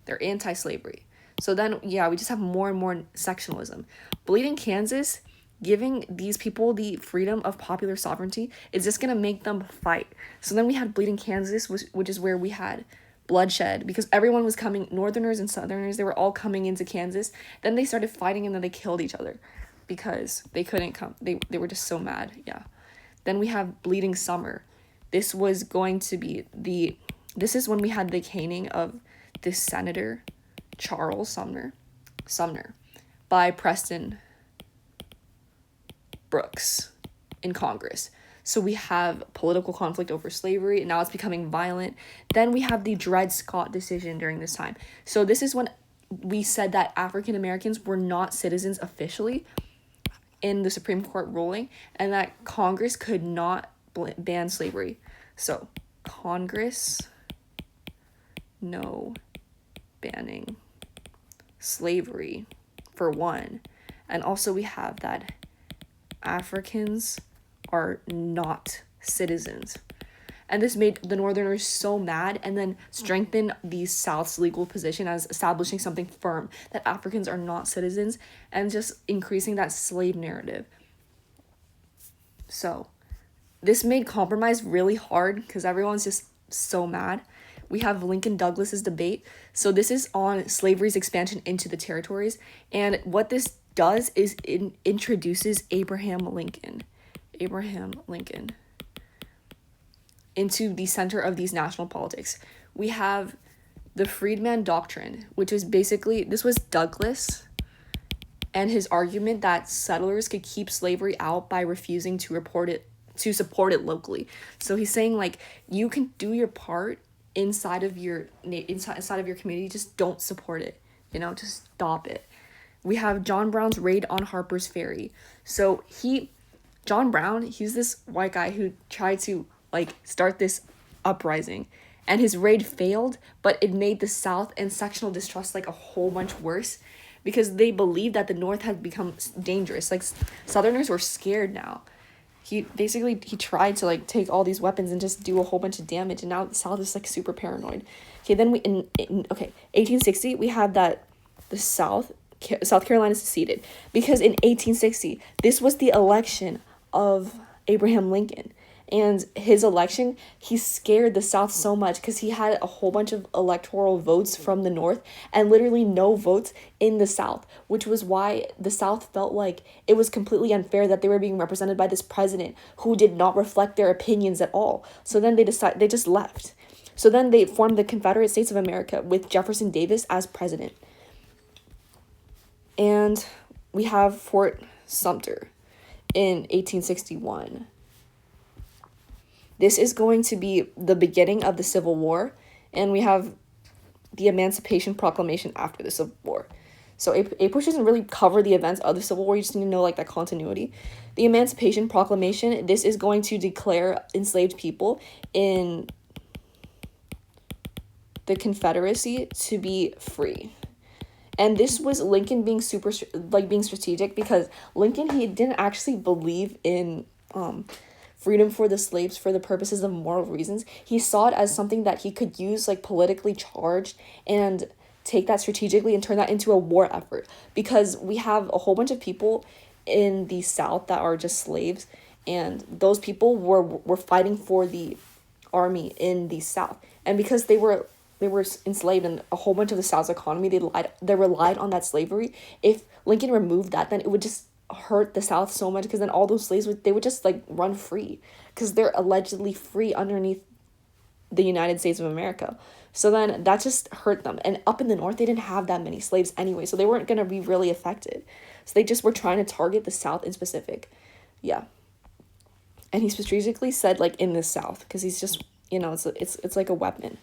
Speaker 1: They're anti-slavery. So then, we just have more and more sectionalism. Bleeding Kansas, giving these people the freedom of popular sovereignty is just going to make them fight. So then we had Bleeding Kansas, which is where we had bloodshed because everyone was coming, Northerners and Southerners, they were all coming into Kansas. Then they started fighting and then they killed each other because they couldn't come. They were just so mad. Yeah. Then we have Bleeding Summer. This was going to be this is when we had the caning of this Senator Charles Sumner by Preston Brooks in Congress. So we have political conflict over slavery, and now it's becoming violent. Then we have the Dred Scott decision during this time. So this is when we said that African Americans were not citizens officially in the Supreme Court ruling, and that Congress could not ban slavery. So Congress, no banning slavery for one. And also we have that Africans are not citizens. And this made the Northerners so mad and then strengthened the South's legal position as establishing something firm that Africans are not citizens and just increasing that slave narrative. So this made compromise really hard because everyone's just so mad. We have Lincoln Douglas's debate. So this is on slavery's expansion into the territories. And what this does is it introduces Abraham Lincoln into the center of these national politics. We have the Freedman Doctrine, which is basically, this was Douglas and his argument that settlers could keep slavery out by refusing to support it locally. So he's saying, like, you can do your part inside of your community, just don't support it, just stop it. We have John Brown's raid on Harper's Ferry. So John Brown, he's this white guy who tried to like start this uprising, and his raid failed, but it made the South and sectional distrust like a whole bunch worse, because they believed that the North had become dangerous. Like, Southerners were scared now. He tried to like take all these weapons and just do a whole bunch of damage, and now the South is like super paranoid. Okay, then we in 1860 we have that the South Carolina seceded, because in 1860 this was the election of Abraham Lincoln. And his election, he scared the South so much because he had a whole bunch of electoral votes from the North and literally no votes in the South, which was why the South felt like it was completely unfair that they were being represented by this president who did not reflect their opinions at all. So then they just left. So then they formed the Confederate States of America with Jefferson Davis as president. And we have Fort Sumter in 1861. This is going to be the beginning of the Civil War, and we have the Emancipation Proclamation after the Civil War. So APUSH doesn't really cover the events of the Civil War, you just need to know like that continuity. The Emancipation Proclamation, this is going to declare enslaved people in the Confederacy to be free. And this was Lincoln being being strategic, because Lincoln, he didn't actually believe in freedom for the slaves for the purposes of moral reasons. He saw it as something that he could use like politically charged and take that strategically and turn that into a war effort, because we have a whole bunch of people in the South that are just slaves, and those people were fighting for the army in the South, and because they were enslaved and a whole bunch of the South's economy, they relied on that slavery. If Lincoln removed that, then it would just hurt the South so much, because then all those slaves would just like run free, because they're allegedly free underneath the United States of America. So then that just hurt them. And up in the North, they didn't have that many slaves anyway, so they weren't going to be really affected. So they just were trying to target the South in specific. Yeah. And he strategically said like in the South, because he's just, it's like a weapon.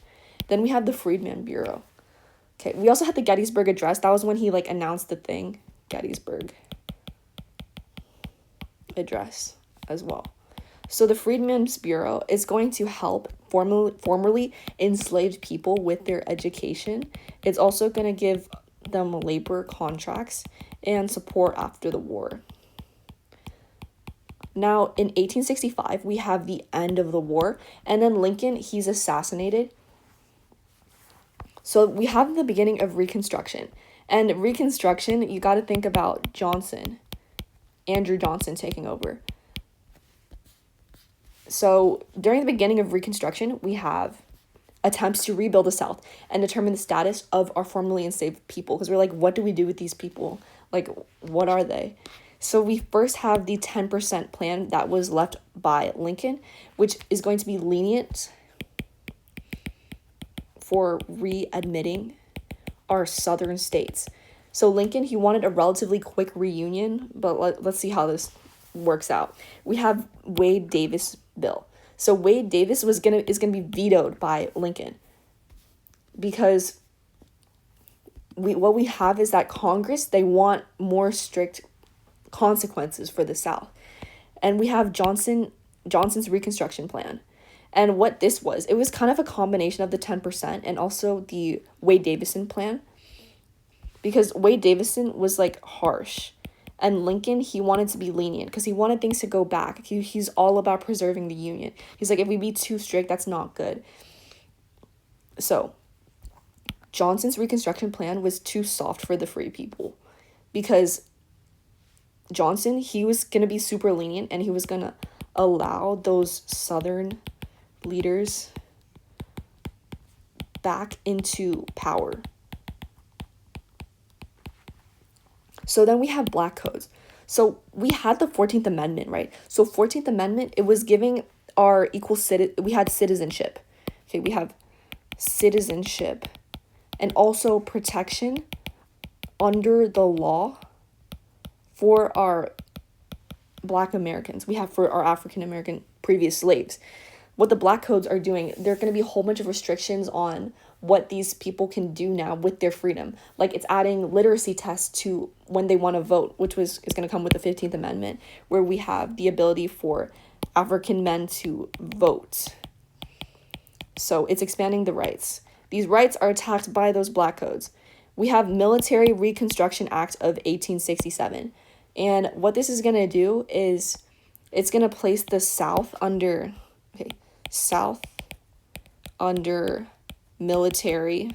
Speaker 1: Then we have the Freedman Bureau. Okay, we also had the Gettysburg Address. That was when he like announced the thing. Gettysburg Address as well. So the Freedmen's Bureau is going to help formerly enslaved people with their education. It's also going to give them labor contracts and support after the war. Now, in 1865, we have the end of the war, and then Lincoln, he's assassinated. So we have the beginning of Reconstruction. And Reconstruction, you got to think about Andrew Johnson taking over. So during the beginning of Reconstruction, we have attempts to rebuild the South and determine the status of our formerly enslaved people, because we're like, what do we do with these people? Like, what are they? So we first have the 10% plan that was left by Lincoln, which is going to be lenient for readmitting our southern states. So Lincoln, he wanted a relatively quick reunion, but let's see how this works out. We have Wade Davis bill. So Wade Davis is gonna be vetoed by Lincoln, because what we have is that Congress, they want more strict consequences for the South. And we have Johnson's Reconstruction Plan. And what this was, it was kind of a combination of the 10% and also the Wade Davison plan, because Wade Davison was like harsh, and Lincoln, he wanted to be lenient because he wanted things to go back. He's all about preserving the Union. He's like, if we be too strict, that's not good. So Johnson's Reconstruction Plan was too soft for the free people, because Johnson, he was going to be super lenient, and he was going to allow those Southern leaders back into power. So then we have black codes. So we had the 14th Amendment, right? So 14th Amendment, it was giving our we had citizenship. Okay, we have citizenship and also protection under the law for our Black Americans. We have for our African American previous slaves. What the black codes are doing, there are going to be a whole bunch of restrictions on what these people can do now with their freedom. Like it's adding literacy tests to when they want to vote, which is going to come with the 15th Amendment, where we have the ability for African men to vote. So it's expanding the rights. These rights are attacked by those black codes. We have Military Reconstruction Act of 1867. And what this is going to do is it's going to place the South under military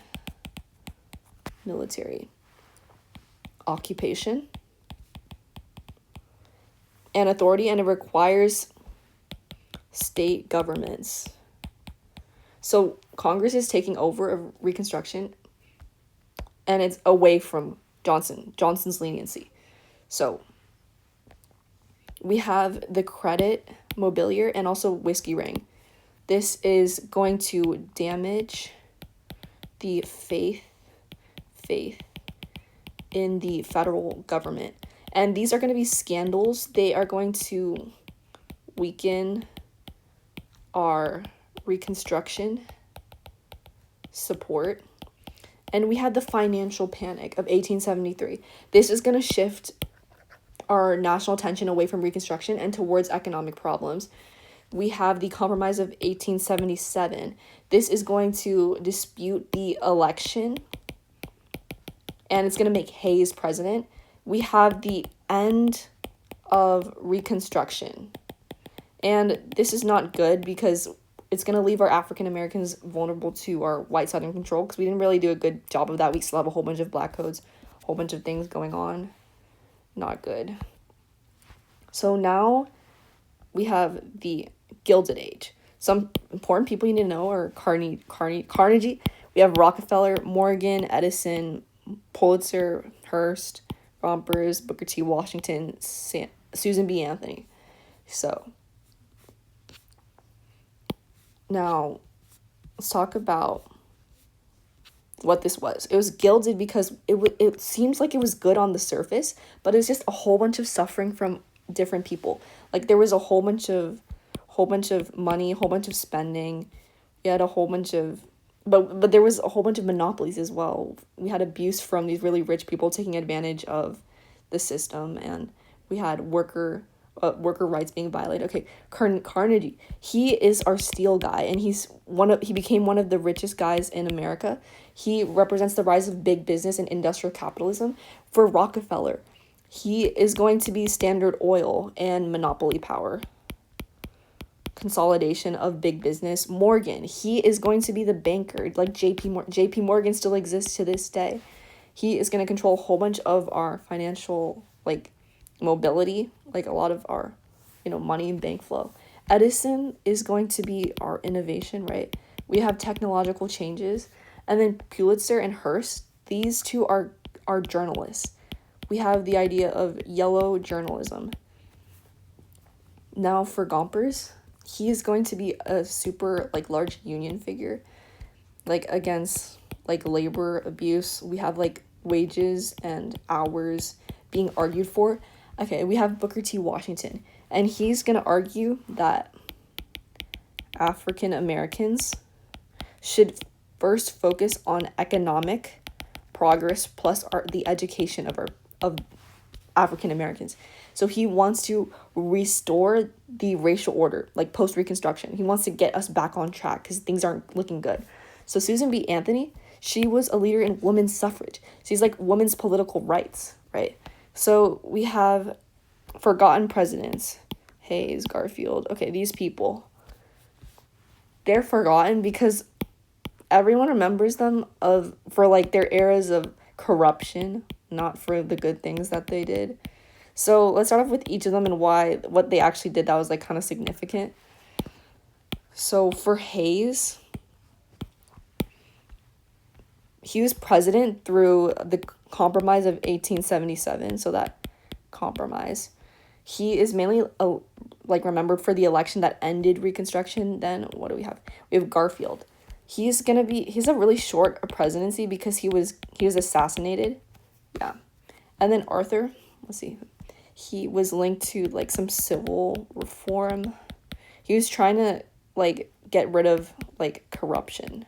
Speaker 1: occupation and authority, and it requires state governments. So Congress is taking over of Reconstruction, and it's away from Johnson's leniency. So we have the credit mobilier and also whiskey ring. This is going to damage the faith in the federal government. And these are going to be scandals. They are going to weaken our Reconstruction support. And we had the financial panic of 1873. This is going to shift our national attention away from Reconstruction and towards economic problems. We have the Compromise of 1877. This is going to dispute the election, and it's going to make Hayes president. We have the end of Reconstruction. And this is not good because it's going to leave our African Americans vulnerable to our white Southern control, because we didn't really do a good job of that. We still have a whole bunch of black codes, a whole bunch of things going on. Not good. So now we have the Gilded Age. Some important people you need to know are Carnegie. We have Rockefeller, Morgan, Edison, Pulitzer, Hearst, Gompers, Booker T. Washington, Susan B. Anthony. So now let's talk about what this was. It was gilded because it seems like it was good on the surface, but it's just a whole bunch of suffering from different people. Like there was a whole bunch of money, a whole bunch of spending. We had a whole bunch of but there was a whole bunch of monopolies as well. We had abuse from these really rich people taking advantage of the system, and we had worker rights being violated. Okay, Carnegie, he is our steel guy, and he became one of the richest guys in America. He represents the rise of big business and industrial capitalism. For Rockefeller, he is going to be Standard Oil and monopoly power, consolidation of big business. Morgan, he is going to be the banker, like JP Morgan still exists to this day. He is going to control a whole bunch of our financial mobility, like a lot of our money and bank flow. Edison is going to be our innovation, right? We have technological changes. And then Pulitzer and Hearst, these two are journalists. We have the idea of yellow journalism. Now for Gompers, he is going to be a super large union figure, against labor abuse. We have wages and hours being argued for. Okay, we have Booker T. Washington, and he's going to argue that African Americans should first focus on economic progress plus the education of African Americans. So he wants to restore the racial order, post-Reconstruction. He wants to get us back on track because things aren't looking good. So Susan B. Anthony, she was a leader in women's suffrage. She's women's political rights, right? So we have forgotten presidents. Hayes, Garfield. Okay, these people, they're forgotten because everyone remembers them for their eras of corruption, not for the good things that they did. So let's start off with each of them and what they actually did that was like kind of significant. So for Hayes, he was president through the Compromise of 1877, so that compromise. He is mainly remembered for the election that ended Reconstruction. Then what do we have? We have Garfield. He's a really short presidency because he was assassinated. Yeah. And then Arthur, let's see. He was linked to like some civil reform. He was trying to like get rid of like corruption.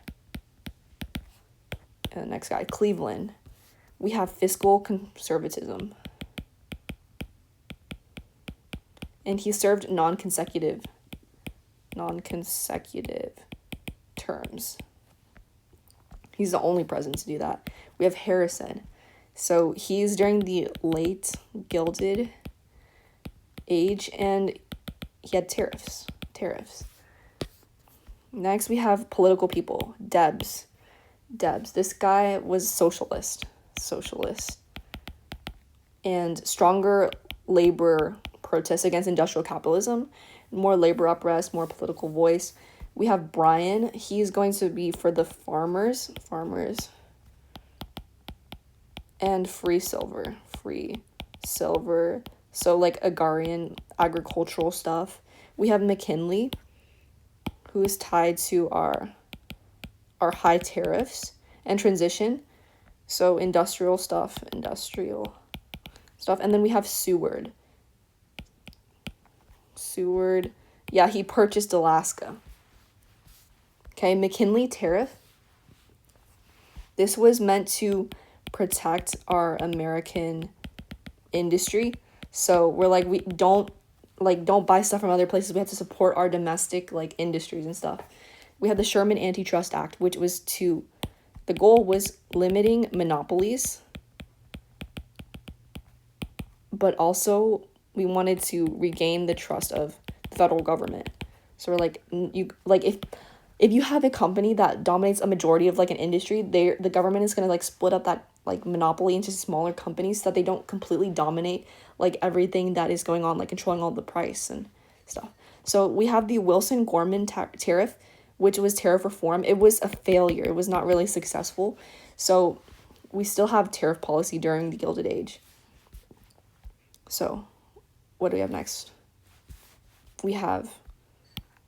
Speaker 1: And the next guy, Cleveland. We have fiscal conservatism. And he served non-consecutive terms. He's the only president to do that. We have Harrison. So he's during the late Gilded Age, and he had tariffs. Next, we have political people. Debs. This guy was socialist. And stronger labor protests against industrial capitalism, more labor unrest, more political voice. We have Bryan. He's going to be for the farmers. And free silver. So like agrarian, agricultural stuff. We have McKinley, who is tied to our high tariffs and transition. So industrial stuff. And then we have Seward. Yeah, he purchased Alaska. Okay, McKinley tariff. This was meant to protect our American industry. So we're like, we don't buy stuff from other places. We have to support our domestic like industries and stuff. We have the Sherman Antitrust Act, which was the goal was limiting monopolies, but also we wanted to regain the trust of the federal government. So we're like, if you have a company that dominates a majority of like an industry, the government is going to like split up that like monopoly into smaller companies so that they don't completely dominate like everything that is going on, like controlling all the price and stuff. So we have the Wilson-Gorman tariff, which was tariff reform. It was a failure. It was not really successful. So we still have tariff policy during the Gilded Age. So what do we have next? We have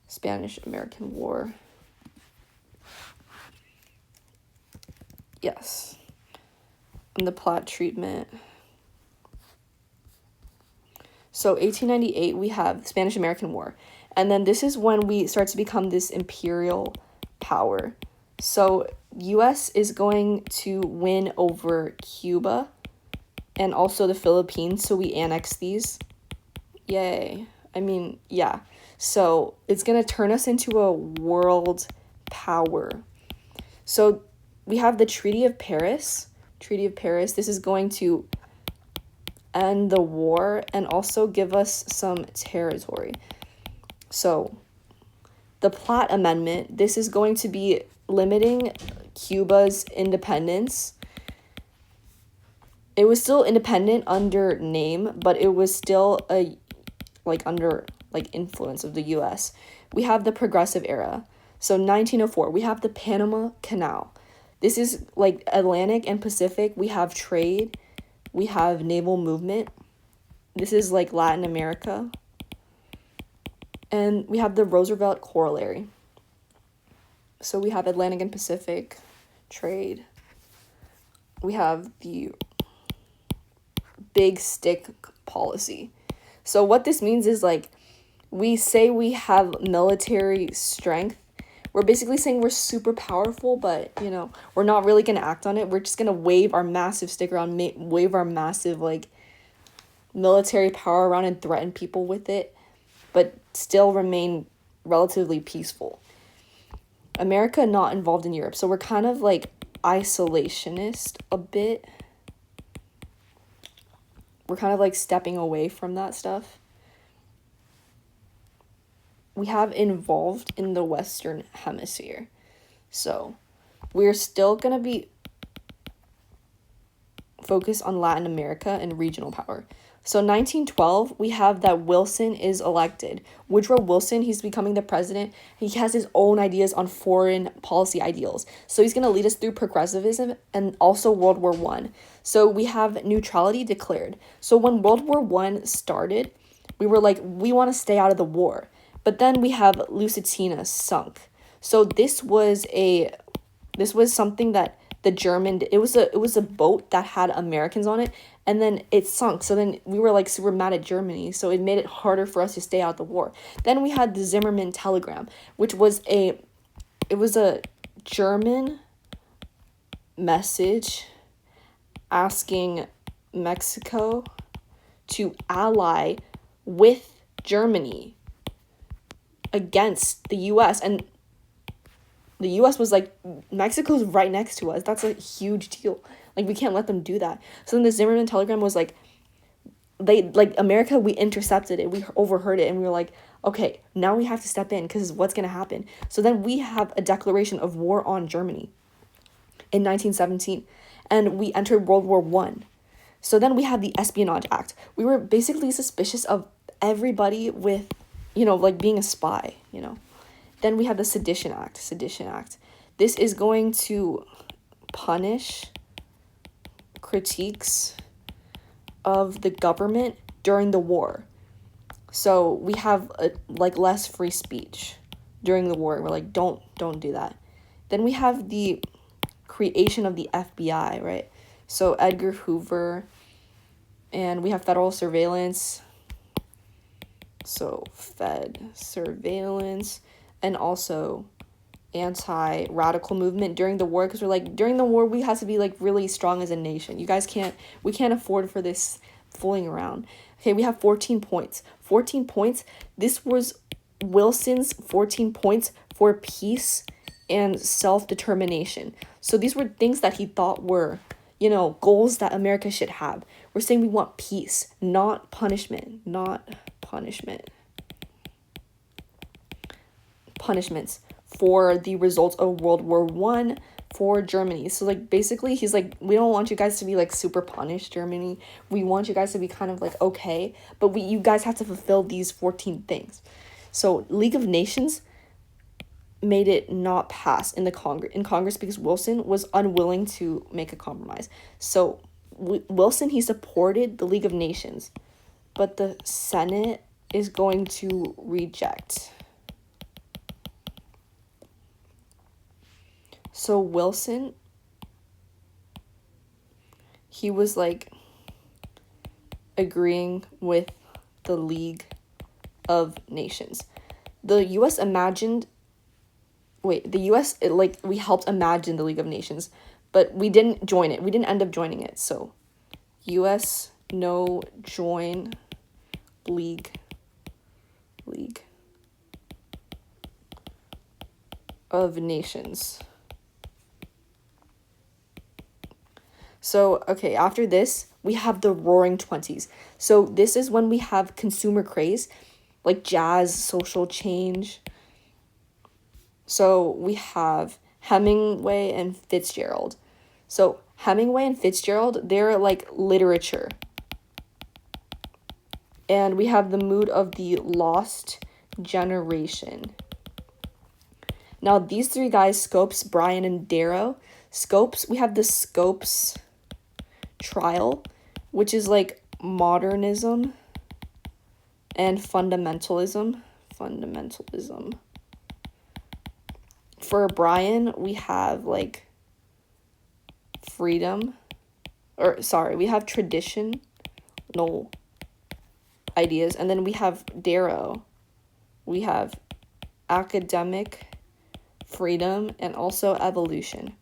Speaker 1: Spanish-American War. Yes. And the Platte treatment. So 1898, we have Spanish-American War. And then this is when we start to become this imperial power. So U.S. is going to win over Cuba and also the Philippines. So we annex these. Yay. I mean, yeah. So it's going to turn us into a world power. So we have the Treaty of Paris. This is going to end the war and also give us some territory. So the Platte Amendment, this is going to be limiting Cuba's independence. It was still independent under name, but it was still under influence of the US. We have the Progressive Era. So 1904, we have the Panama Canal. This is like Atlantic and Pacific. We have trade. We have naval movement. This is like Latin America. And we have the Roosevelt Corollary. So we have Atlantic and Pacific trade. We have the Big Stick policy. So what this means is like, we say we have military strength. We're basically saying we're super powerful, but, we're not really going to act on it. We're just going to wave our massive stick around, wave our massive, military power around and threaten people with it, but still remain relatively peaceful. America not involved in Europe, so we're kind of, isolationist a bit. We're kind of, stepping away from that stuff. We have involved in the Western Hemisphere. So we're still going to be focused on Latin America and regional power. So 1912, we have that Wilson is elected. Woodrow Wilson, he's becoming the president. He has his own ideas on foreign policy ideals. So he's going to lead us through progressivism and also World War One. So we have neutrality declared. So when World War One started, we were like, we want to stay out of the war. But then we have Lusitania sunk. So this was something that the German, it was a boat that had Americans on it, and then it sunk. So then we were like super mad at Germany, so it made it harder for us to stay out the war. Then we had the Zimmermann telegram, which was a German message asking Mexico to ally with Germany against the US, and the US was like, Mexico's right next to us. That's a huge deal. Like, we can't let them do that. So then the Zimmermann telegram was like, America, we intercepted it. We overheard it, and we were like, okay, now we have to step in because what's going to happen? So then we have a declaration of war on Germany in 1917, and we entered World War One. So then we had the Espionage Act. We were basically suspicious of everybody with, like being a spy, Then we have the Sedition Act. This is going to punish critiques of the government during the war. So we have less free speech during the war. We're like, don't do that. Then we have the creation of the FBI, right? So Edgar Hoover, and we have federal surveillance. So Fed surveillance, and also anti-radical movement during the war, because we're like, during the war we have to be like really strong as a nation. We can't afford for this fooling around. Okay, we have 14 points. This was Wilson's 14 points for peace and self-determination. So these were things that he thought were, goals that America should have. We're saying we want peace, not punishment. Punishments for the results of World War One for Germany. So like basically he's like, we don't want you guys to be like super punished, Germany. We want you guys to be kind of like okay, but you guys have to fulfill these 14 things. So League of Nations made it not pass in Congress because Wilson was unwilling to make a compromise. So Wilson, he supported the League of Nations, but the Senate is going to reject. So Wilson, he was like agreeing with the League of Nations. The US we helped imagine the League of Nations, but we didn't join it. We didn't end up joining it. So US no join League of Nations. So, okay, after this, we have the Roaring Twenties. So this is when we have consumer craze, like jazz, social change. So we have Hemingway and Fitzgerald. So Hemingway and Fitzgerald, they're like literature. And we have the mood of the lost generation. Now these three guys, Scopes, Bryan, and Darrow. Scopes, we have the Scopes trial, which is like modernism and fundamentalism. For Bryan, we have like we have traditional ideas, and then we have Darrow, we have academic freedom and also evolution.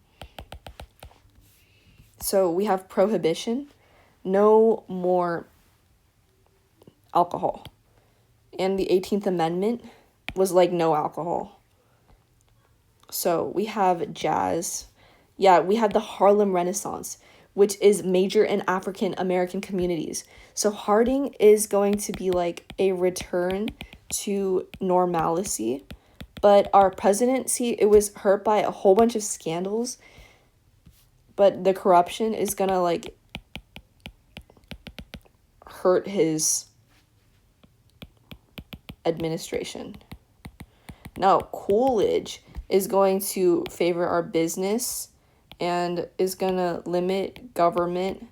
Speaker 1: So we have prohibition, no more alcohol. And the 18th Amendment was like no alcohol. So we have jazz. Yeah, we have the Harlem Renaissance, which is major in African American communities. So Harding is going to be like a return to normalcy. But our presidency, it was hurt by a whole bunch of scandals. But the corruption is gonna like hurt his administration. Now, Coolidge is going to favor our business and is going to limit government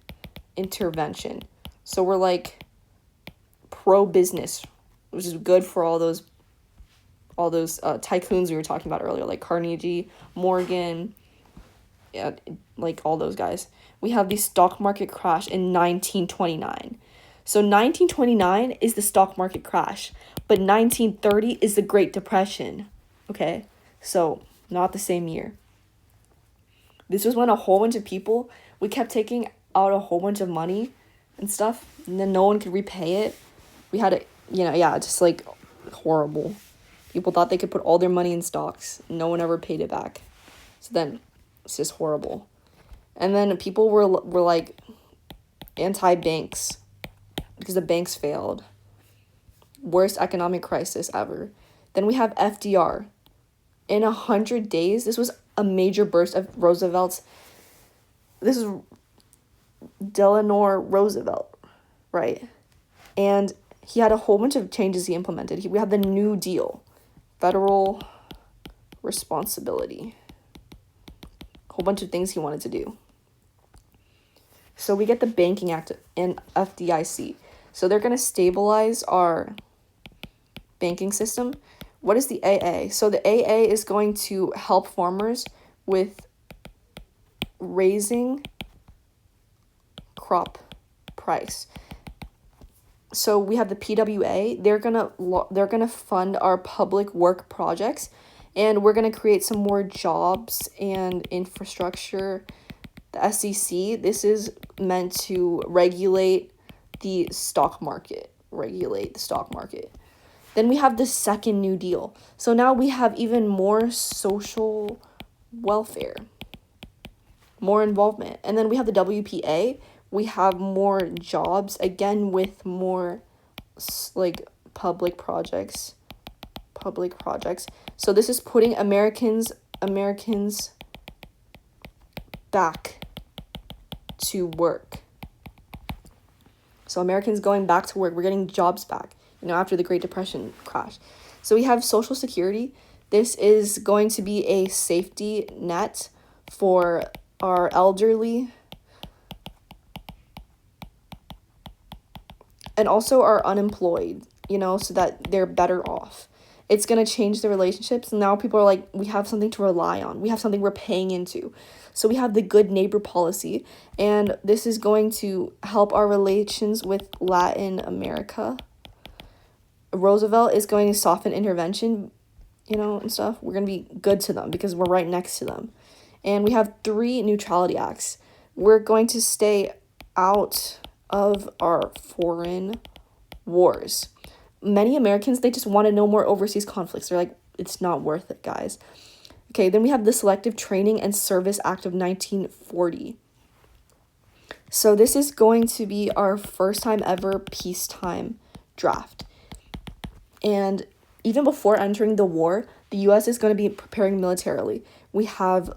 Speaker 1: intervention. So we're like pro-business, which is good for all those tycoons we were talking about earlier, like Carnegie, Morgan, yeah, like all those guys. We have the stock market crash in 1929. So 1929 is the stock market crash, but 1930 is the Great Depression. Okay, so not the same year. This was when a whole bunch of people, we kept taking out a whole bunch of money and stuff, and then no one could repay it. We had it, just like horrible. People thought they could put all their money in stocks. No one ever paid it back. So then it's just horrible. And then people were like anti-banks because the banks failed. Worst economic crisis ever. Then we have FDR. In 100 days, this was a major burst of Roosevelt's. This is Delano Roosevelt, right? And he had a whole bunch of changes he implemented. We had the New Deal, federal responsibility, a whole bunch of things he wanted to do. So we get the Banking Act and FDIC. So they're going to stabilize our banking system. What is the AA? So the AA is going to help farmers with raising crop price. So we have the PWA. They're gonna fund our public work projects, and we're gonna create some more jobs and infrastructure. The SEC. This is meant to regulate the stock market. Then we have the second New Deal. So now we have even more social welfare, more involvement. And then we have the WPA. We have more jobs, again, with more like public projects. So this is putting Americans back to work. So Americans going back to work. We're getting jobs back, after the Great Depression crash. So we have Social Security. This is going to be a safety net for our elderly and also our unemployed, so that they're better off. It's going to change the relationships. Now people are like, we have something to rely on. We have something we're paying into. So we have the good neighbor policy, and this is going to help our relations with Latin America. Roosevelt is going to soften intervention, and stuff. We're going to be good to them because we're right next to them. And we have 3 neutrality acts. We're going to stay out of our foreign wars. Many Americans, they just want to know more overseas conflicts. They're like, it's not worth it, guys. Okay, then we have the Selective Training and Service Act of 1940. So this is going to be our first time ever peacetime draft. And even before entering the war, the U.S. is going to be preparing militarily. We have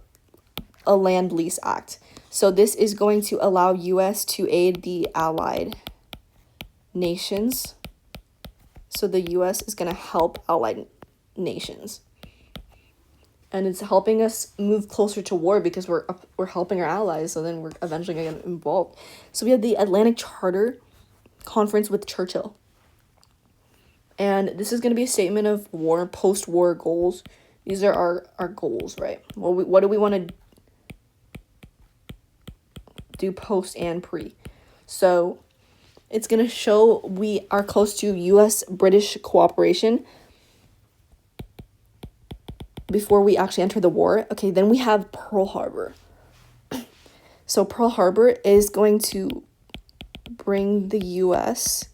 Speaker 1: a Land Lease Act. So this is going to allow U.S. to aid the allied nations. So the U.S. is going to help allied nations. And it's helping us move closer to war because we're helping our allies, so then we're eventually going to get involved. So we have the Atlantic Charter Conference with Churchill. And this is going to be a statement of war, post-war goals. These are our goals, right? Well, what do we want to do post and pre? So it's going to show we are close to U.S.-British cooperation before we actually enter the war. Okay, then we have Pearl Harbor. So Pearl Harbor is going to bring the U.S.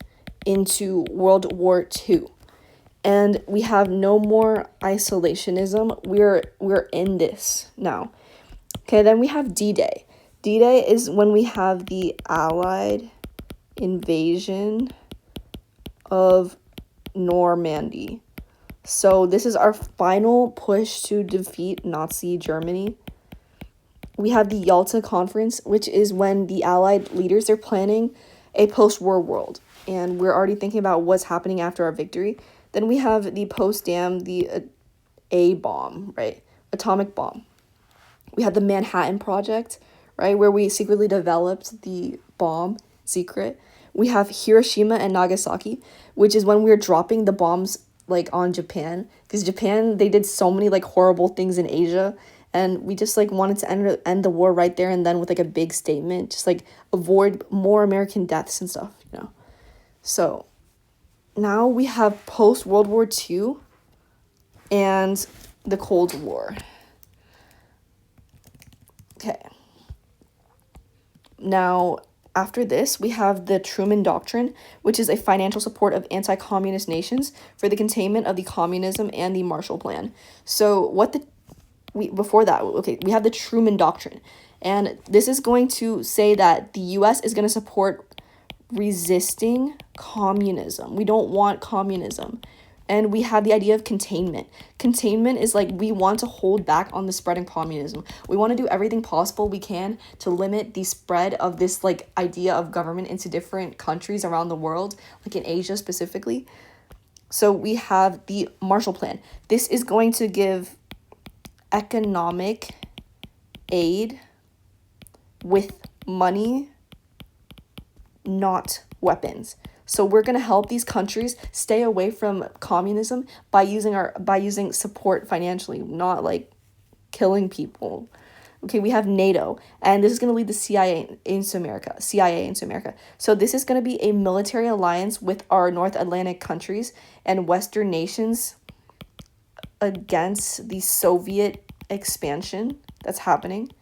Speaker 1: into World War II. And we have no more isolationism. We're in this now. Okay, then we have D-Day. D-Day is when we have the Allied invasion of Normandy. So this is our final push to defeat Nazi Germany. We have the Yalta Conference, which is when the Allied leaders are planning a post-war world. and we're already thinking about what's happening after our victory. Then we have the Potsdam, the A bomb, right? Atomic bomb. We had the Manhattan Project, right, where we secretly developed the bomb, secret. We have Hiroshima and Nagasaki, which is when we were dropping the bombs like on Japan, because Japan, they did so many like horrible things in Asia, and we just like wanted to end the war right there and then with like a big statement, just like avoid more American deaths and stuff, you know. So now we have post World War II and the Cold War. Okay. Now, after this, we have the Truman Doctrine, which is a financial support of anti-communist nations for the containment of the communism and the Marshall Plan. So before that, okay, we have the Truman Doctrine. And this is going to say that the US is going to support resisting communism. We don't want communism. And we have the idea of containment. Containment is like we want to hold back on the spread of communism. We want to do everything possible we can to limit the spread of this like idea of government into different countries around the world, like in Asia specifically. So we have the Marshall Plan. This is going to give economic aid with money, not weapons. So we're going to help these countries stay away from communism by using support financially, not like killing people. Okay, we have NATO, and this is going to lead the CIA into America. So this is going to be a military alliance with our North Atlantic countries and Western nations against the Soviet expansion that's happening.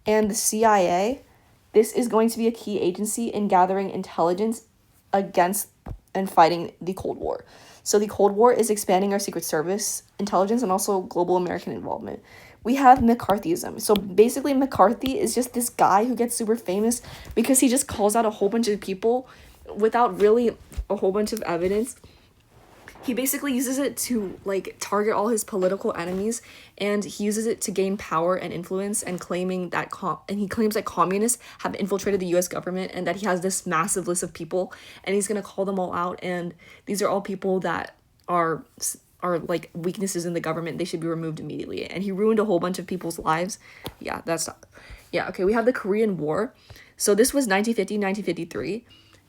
Speaker 1: And the CIA, this is going to be a key agency in gathering intelligence against and fighting the Cold War. So the Cold War is expanding our Secret Service intelligence and also global American involvement. We have McCarthyism. So basically McCarthy is just this guy who gets super famous because he just calls out a whole bunch of people without really a whole bunch of evidence. He basically uses it to like target all his political enemies, and he uses it to gain power and influence, and he claims that communists have infiltrated the US government and that he has this massive list of people and he's going to call them all out, and these are all people that are like weaknesses in the government. They should be removed immediately, and he ruined a whole bunch of people's lives. Okay, we have the Korean War. So this was 1950-1953,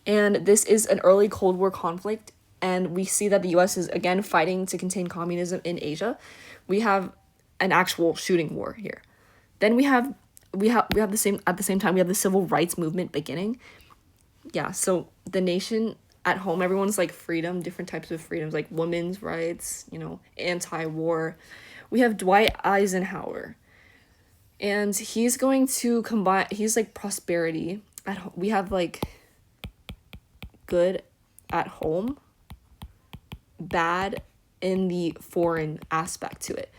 Speaker 1: and this is an early Cold War conflict. And we see that the US is again fighting to contain communism in Asia. We have an actual shooting war here. Then we have the same at the same time we have the civil rights movement beginning. Yeah, so the nation at home, everyone's like freedom, different types of freedoms, like women's rights, you know, anti-war. We have Dwight Eisenhower. And he's going to combine, he's like prosperity at home. We have like good at home, bad in the foreign aspect to it.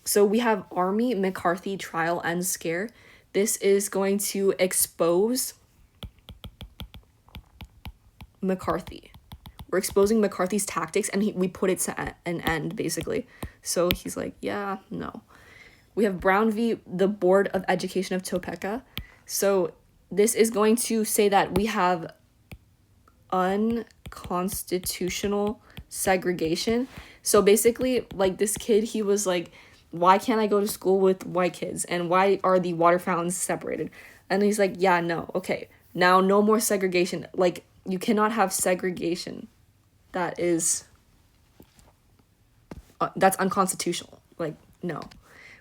Speaker 1: So we have Army McCarthy trial and scare. This is going to expose McCarthy. We're exposing McCarthy's tactics, and we put it to an end, basically. So he's like, yeah, no. We have Brown v. the Board of Education of Topeka. So this is going to say that we have unconstitutional segregation. So basically, like this kid, he was like, why can't I go to school with white kids? And why are the water fountains separated? And he's like, yeah, no, okay. Now, no more segregation. Like, you cannot have segregation. That's unconstitutional. Like, no.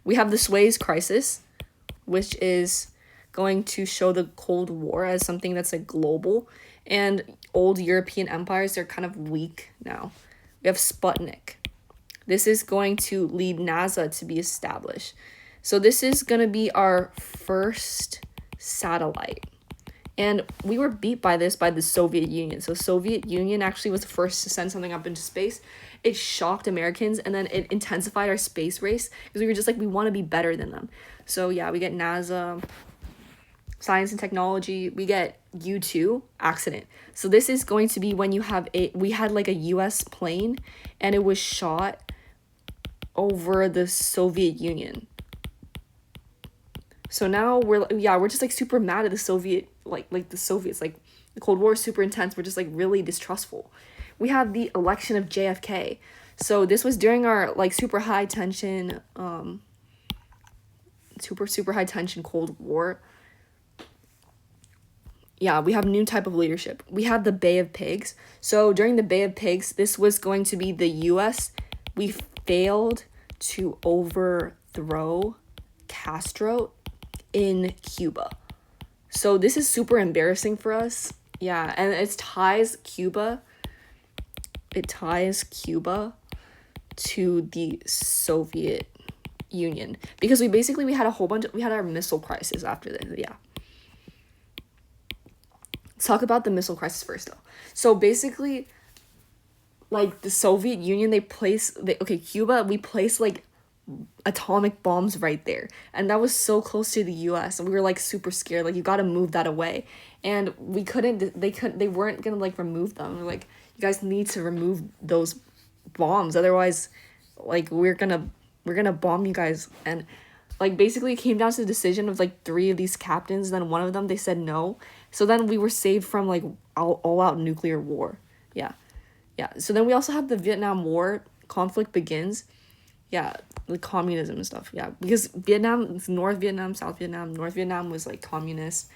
Speaker 1: We have the Suez Crisis, which is going to show the Cold War as something that's like global. And old European empires, they're kind of weak now. We have Sputnik. This is going to lead NASA to be established. So this is going to be our first satellite. And we were beat by this by the Soviet Union. So Soviet Union actually was the first to send something up into space. It shocked Americans, and then it intensified our space race because we were just like, we want to be better than them. So yeah, we get NASA, science and technology. We get U-2 accident. So this is going to be when we had like a US plane and it was shot over the Soviet Union. So now we're just like super mad at the Soviet, like the Soviets, like The Cold War is super intense. We're just like really distrustful. We have the election of JFK. So this was during our like super high tension high tension Cold War. Yeah, we have a new type of leadership. We have the Bay of Pigs. So during the Bay of Pigs, this was going to be the US. We failed to overthrow Castro in Cuba. So this is super embarrassing for us. Yeah, and it ties Cuba to the Soviet Union, because we had our missile crisis after this. Yeah. Let's talk about the missile crisis first though. So basically, like the Soviet Union, Cuba, we placed like atomic bombs right there, and that was so close to the US, and we were like super scared, like you got to move that away, and they weren't gonna like remove them. We're like, you guys need to remove those bombs, otherwise like we're gonna bomb you guys. And like basically it came down to the decision of like 3 of these captains, then one of them they said no, so then we were saved from like all out nuclear war. Yeah. So then we also have the Vietnam War conflict begins. Yeah, like communism and stuff. Yeah, because Vietnam, North Vietnam, South Vietnam. North Vietnam was like communist.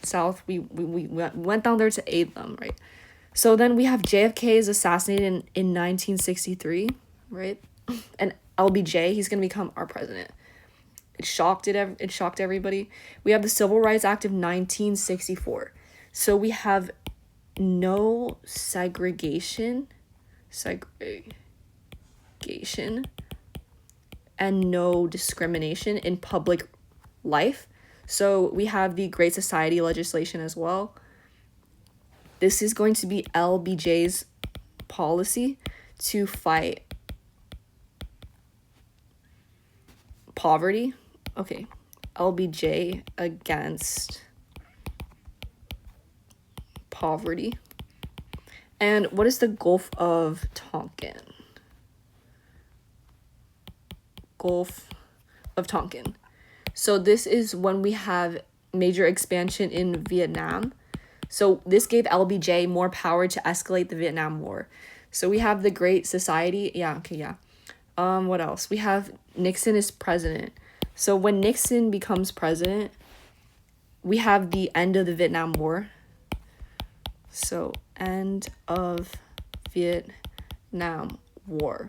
Speaker 1: South, we went down there to aid them, right? So then we have JFK is assassinated in 1963, right? And LBJ, he's gonna become our president. It shocked everybody. We have the Civil Rights Act of 1964. So we have no segregation and no discrimination in public life. So we have the Great Society legislation as well. This is going to be LBJ's policy to fight poverty. Okay, LBJ against poverty. And what is the Gulf of Tonkin? Gulf of Tonkin. So this is when we have major expansion in Vietnam. So this gave LBJ more power to escalate the Vietnam War. So we have the Great Society. What else? We have Nixon is president. So when Nixon becomes president, we have the end of the Vietnam War. So end of Vietnam War.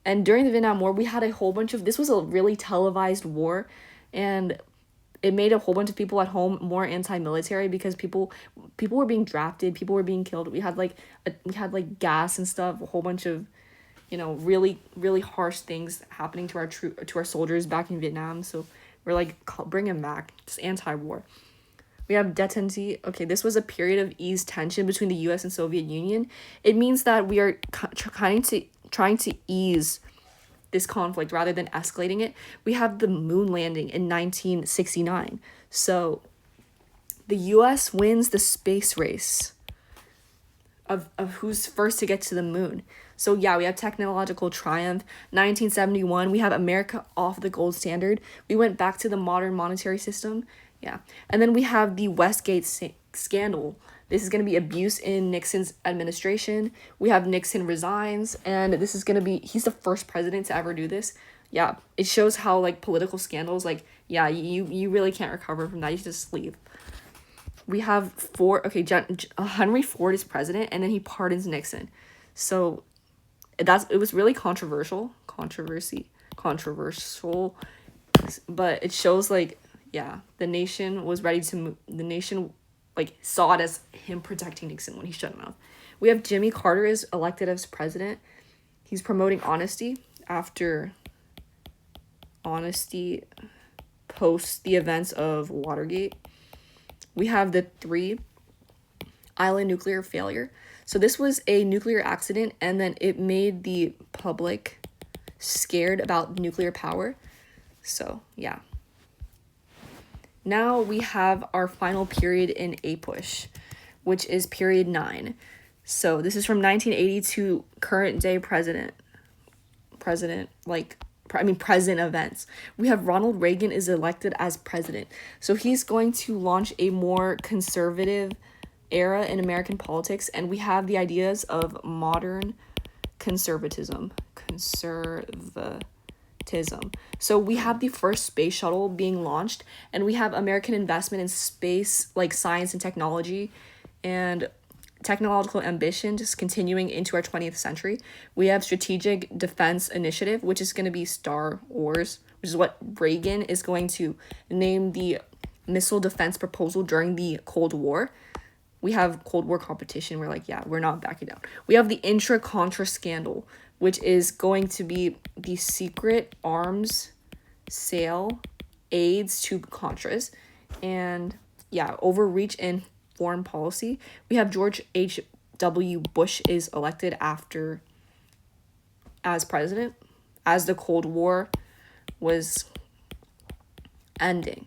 Speaker 1: And during the Vietnam War, we had a whole bunch of, this was a really televised war, and it made a whole bunch of people at home more anti-military, because people were being drafted, people were being killed. We had like gas and stuff, a whole bunch of, really, really harsh things happening to our soldiers back in Vietnam. So we're like, bring them back. It's anti-war. We have detente. Okay, this was a period of eased tension between the US and Soviet Union. It means that we are trying to ease this conflict rather than escalating it. We have the moon landing in 1969. So the US wins the space race of who's first to get to the moon. So yeah, we have technological triumph. 1971, we have America off the gold standard. We went back to the modern monetary system. Yeah. And then we have the Westgate scandal. This is going to be abuse in Nixon's administration. We have Nixon resigns, and this is going to be, he's the first president to ever do this. Yeah, it shows how, like, political scandals, like, yeah, you really can't recover from that. You just leave. We have Henry Ford is president, and then he pardons Nixon. So it was really controversial, but it shows, like, yeah, the nation was ready to move. The nation, like, saw it as him protecting Nixon when he shut him out. We have Jimmy Carter is elected as president. He's promoting honesty after honesty post the events of Watergate. We have the 3 island nuclear failure. So this was a nuclear accident, and then it made the public scared about nuclear power. So, yeah. Now we have our final period in APUSH, which is period 9. So this is from 1980 to current day present events. We have Ronald Reagan is elected as president. So he's going to launch a more conservative era in American politics, and we have the ideas of modern conservatism. So we have the first space shuttle being launched, and we have American investment in space, like science and technology, and technological ambition just continuing into our 20th century. We have Strategic Defense Initiative, which is going to be Star Wars, which is what Reagan is going to name the missile defense proposal during the Cold War. We have Cold War competition. We're like, yeah, we're not backing down. We have the Intra-Contra scandal, which is going to be the secret arms sale aids to Contras. And yeah, overreach in foreign policy. We have George H.W. Bush is elected as president, as the Cold War was ending.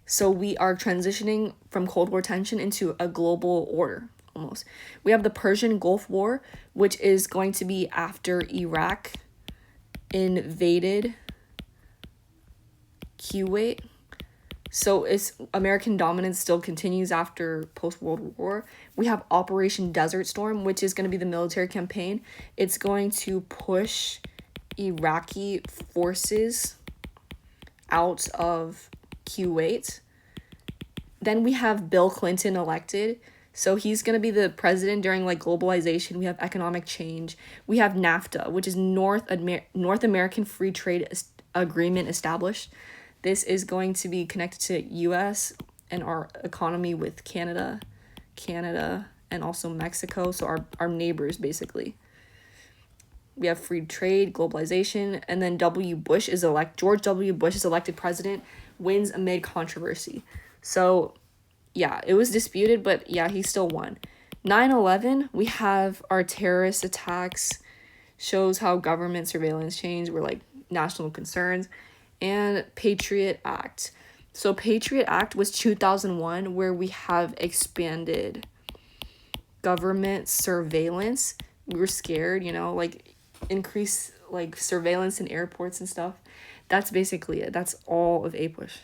Speaker 1: So we are transitioning from Cold War tension into a global order, almost. We have the Persian Gulf War, which is going to be after Iraq invaded Kuwait. So it's American dominance still continues after post-World War. We have Operation Desert Storm, which is going to be the military campaign. It's going to push Iraqi forces out of Kuwait. Then we have Bill Clinton elected. So he's going to be the president during like globalization. We have economic change. We have NAFTA, which is North American Free Trade Agreement established. This is going to be connected to US and our economy with Canada, and also Mexico. So our neighbors, basically. We have free trade, globalization, and then George W. Bush is elected president, wins amid controversy. So, yeah, it was disputed, but yeah, he still won. 9/11, we have our terrorist attacks, shows how government surveillance changed, were like national concerns, and Patriot Act. So Patriot Act was 2001, where we have expanded government surveillance. We were scared, like increase like surveillance in airports and stuff. That's basically it. That's all of APUSH.